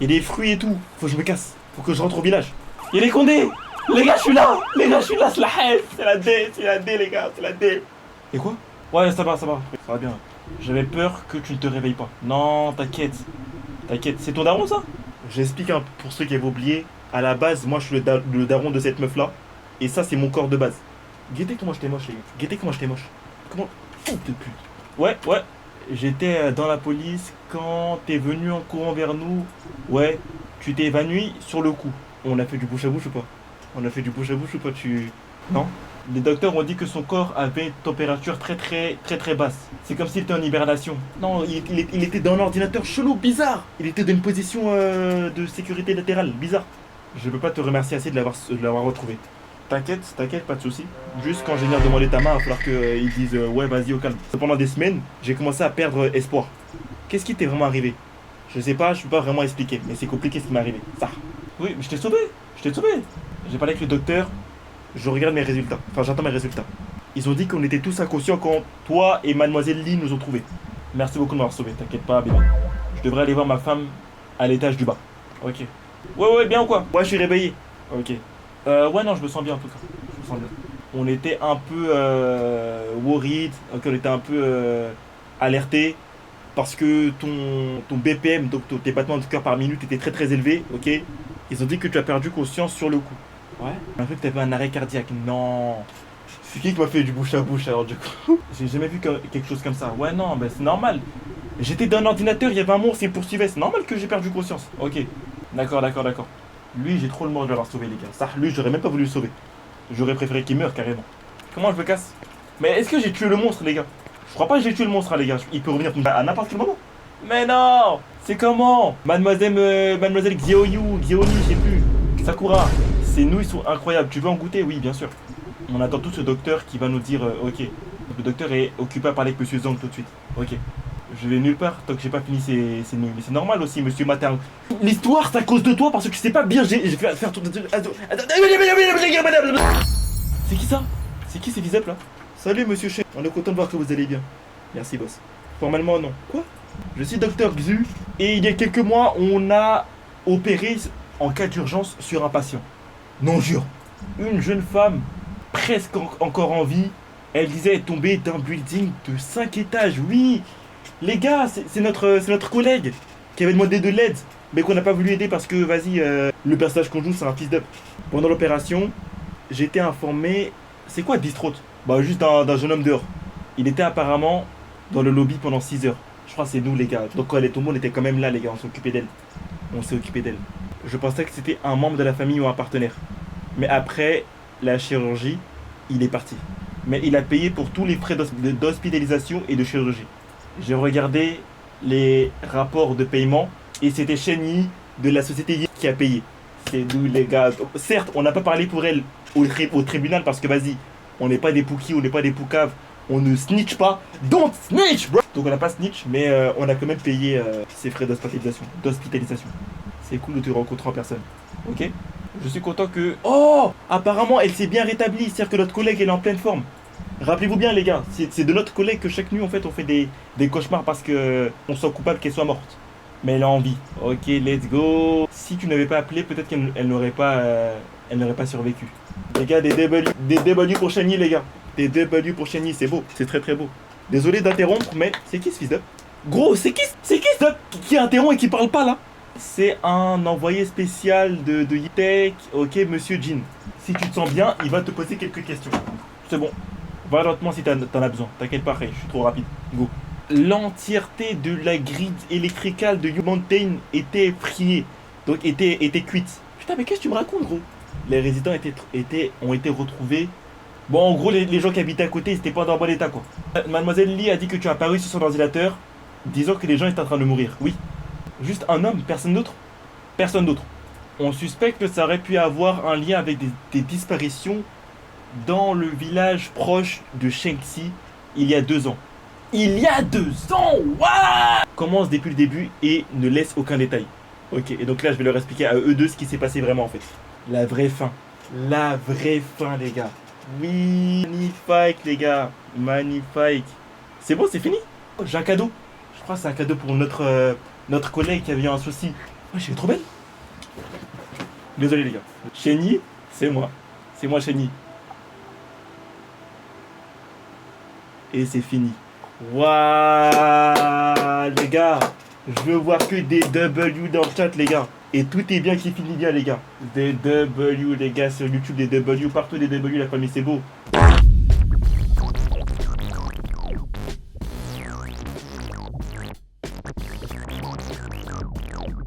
y a des fruits et tout. Faut que je me casse. Faut que je rentre au village. Il y a les condés. Les gars, je suis là. Les gars, je suis là. C'est la haine. C'est la D. C'est la D, les gars. C'est la D. Et quoi? Ouais, ça va, ça va. Ça va bien. J'avais peur que tu ne te réveilles pas. Non, t'inquiète. T'inquiète. C'est ton daron, ça? J'explique pour ceux qui avaient oublié. À la base, moi, je suis le daron de cette meuf-là. Et ça, c'est mon corps de base. Guettez comment j'étais moche, les gars. Guettez comment j'étais moche. Comment... Fou de pute. Ouais, ouais. J'étais dans la police quand t'es venu en courant vers nous. Ouais, tu t'es évanoui sur le coup. On a fait du bouche à bouche ou pas? On a fait du bouche à bouche ou pas? Non? Les docteurs ont dit que son corps avait une température très basse. C'est comme s'il était en hibernation. Non, il était dans l'ordinateur chelou, bizarre. Il était dans une position de sécurité latérale, bizarre. Je peux pas te remercier assez de l'avoir retrouvé. T'inquiète, pas de soucis. Juste quand j'ai venu demander ta main, il va falloir qu'ils disent ouais, vas-y, au calme. Pendant des semaines, j'ai commencé à perdre espoir. Qu'est-ce qui t'est vraiment arrivé? Je sais pas, je peux pas vraiment expliquer, mais c'est compliqué ce qui m'est arrivé. Ça. Oui, mais je t'ai sauvé. J'ai parlé avec le docteur, je regarde mes résultats. Enfin, j'attends mes résultats. Ils ont dit qu'on était tous inconscients quand toi et Mademoiselle Lee nous ont trouvés. Merci beaucoup de m'avoir sauvé, t'inquiète pas, bébé. Je devrais aller voir ma femme à l'étage du bas. Ok. Ouais, bien ou quoi? Ouais, je suis réveillé. Ok. Ouais, non, je me sens bien en tout cas. Je me sens bien. On était un peu worried, ok, on était un peu alerté parce que ton BPM, donc tes battements de cœur par minute, était très élevé, ok. Ils ont dit que tu as perdu conscience sur le coup. Ouais. On a cru que tu avais un arrêt cardiaque. Non. C'est qui m'a fait du bouche à bouche alors du coup? J'ai jamais vu quelque chose comme ça. Ouais, non, c'est normal. J'étais dans l'ordinateur, il y avait un monstre qui me poursuivait. C'est normal que j'ai perdu conscience. Ok. D'accord. Lui, j'ai trop le mort de l'avoir sauvé, les gars. Ça, lui, j'aurais même pas voulu le sauver. J'aurais préféré qu'il meure carrément. Comment je me casse? Mais est-ce que j'ai tué le monstre, les gars? Je crois pas que j'ai tué le monstre, les gars. Il peut revenir à n'importe quel moment. Mais non! C'est comment? Mademoiselle Xiaoyu, Xiaoni, je sais plus. Sakura. Ces nouilles sont incroyables. Tu veux en goûter? Oui, bien sûr. On attend tout ce docteur qui va nous dire ok. Le docteur est occupé à parler avec Monsieur Zhang tout de suite. Ok. Je vais nulle part tant que j'ai pas fini ces nouilles. Mais c'est normal aussi, Monsieur Matin. L'histoire, c'est à cause de toi parce que tu sais pas bien. J'ai fait faire tout. C'est qui ça? C'est qui ces vis-à-vis là? Salut Monsieur Chen. On est content de voir que vous allez bien. Merci boss. Formellement non. Quoi? Je suis docteur Xu et il y a quelques mois on a opéré en cas d'urgence sur un patient. Non, jure. Une jeune femme, presque encore en vie, elle disait être tombée d'un building de 5 étages. Oui, les gars, c'est notre collègue qui avait demandé de l'aide, mais qu'on n'a pas voulu aider parce que, vas-y, le personnage qu'on joue, c'est un fils d'up. Pendant l'opération, j'ai été informé... C'est quoi Distraught? Bah, juste d'un jeune homme dehors. Il était apparemment dans le lobby pendant 6 heures. Je crois que c'est nous, les gars. Donc, quand elle est tombée, on était quand même là, les gars. On s'est occupé d'elle. Je pensais que c'était un membre de la famille ou un partenaire. Mais après la chirurgie, il est parti. Mais il a payé pour tous les frais d'hospitalisation et de chirurgie. J'ai regardé les rapports de paiement et c'était Shen Yi de la société Yi qui a payé. C'est nous les gars. Certes, on n'a pas parlé pour elle au tribunal parce que vas-y, on n'est pas des pouquis, on n'est pas des poucaves. On ne snitch pas. Don't snitch, bro! Donc on n'a pas snitch, mais on a quand même payé ses frais d'hospitalisation. C'est cool de te rencontrer en personne. Ok? Je suis content que... Oh! Apparemment, elle s'est bien rétablie. C'est-à-dire que notre collègue, elle est en pleine forme. Rappelez-vous bien, les gars. C'est de notre collègue que chaque nuit, en fait, on fait des cauchemars parce que on sent coupable qu'elle soit morte. Mais elle a envie. Ok, let's go. Si tu n'avais pas appelé, peut-être qu'elle n'aurait pas survécu. Les gars, des W pour Shen Yi, les gars. Des W pour Shen Yi, c'est beau. C'est très beau. Désolé d'interrompre, mais c'est qui ce fils d'up? Gros, c'est qui ce d'up qui interrompt et qui parle pas, là? C'est un envoyé spécial de Yitek, ok, Monsieur Jin. Si tu te sens bien, il va te poser quelques questions. C'est bon. Va lentement si t'en as besoin. T'inquiète pas, je suis trop rapide. Go. L'entièreté de la grille électricale de You Mountain était friée. Donc était cuite. Putain, mais qu'est-ce que tu me racontes, gros? Les résidents ont été retrouvés. Bon, en gros, les gens qui habitaient à côté, ils étaient pas dans le bon état, quoi. Mademoiselle Lee a dit que tu as apparu sur son ordinateur, disant que les gens étaient en train de mourir. Oui. Juste un homme, personne d'autre. Personne d'autre. On suspecte que ça aurait pu avoir un lien avec des disparitions dans le village proche de Shanxi il y a 2 ans. Il y a 2 ans! Waouh! Commence depuis le début et ne laisse aucun détail. Ok, et donc là, je vais leur expliquer à eux deux ce qui s'est passé vraiment en fait. La vraie fin. La vraie fin, les gars. Oui, magnifique, les gars. Magnifique. C'est bon, c'est fini. Oh, j'ai un cadeau. Je crois que c'est un cadeau pour notre collègue qui avait eu un souci. Oh, je suis trop belle. Désolé, les gars. Chéni, c'est moi. C'est moi, Chéni. Et c'est fini. Waouh, les gars. Je veux voir que des W dans le chat, les gars. Et tout est bien qui finit bien, les gars. Des W, les gars, sur YouTube, des W, partout des W, la famille, c'est beau.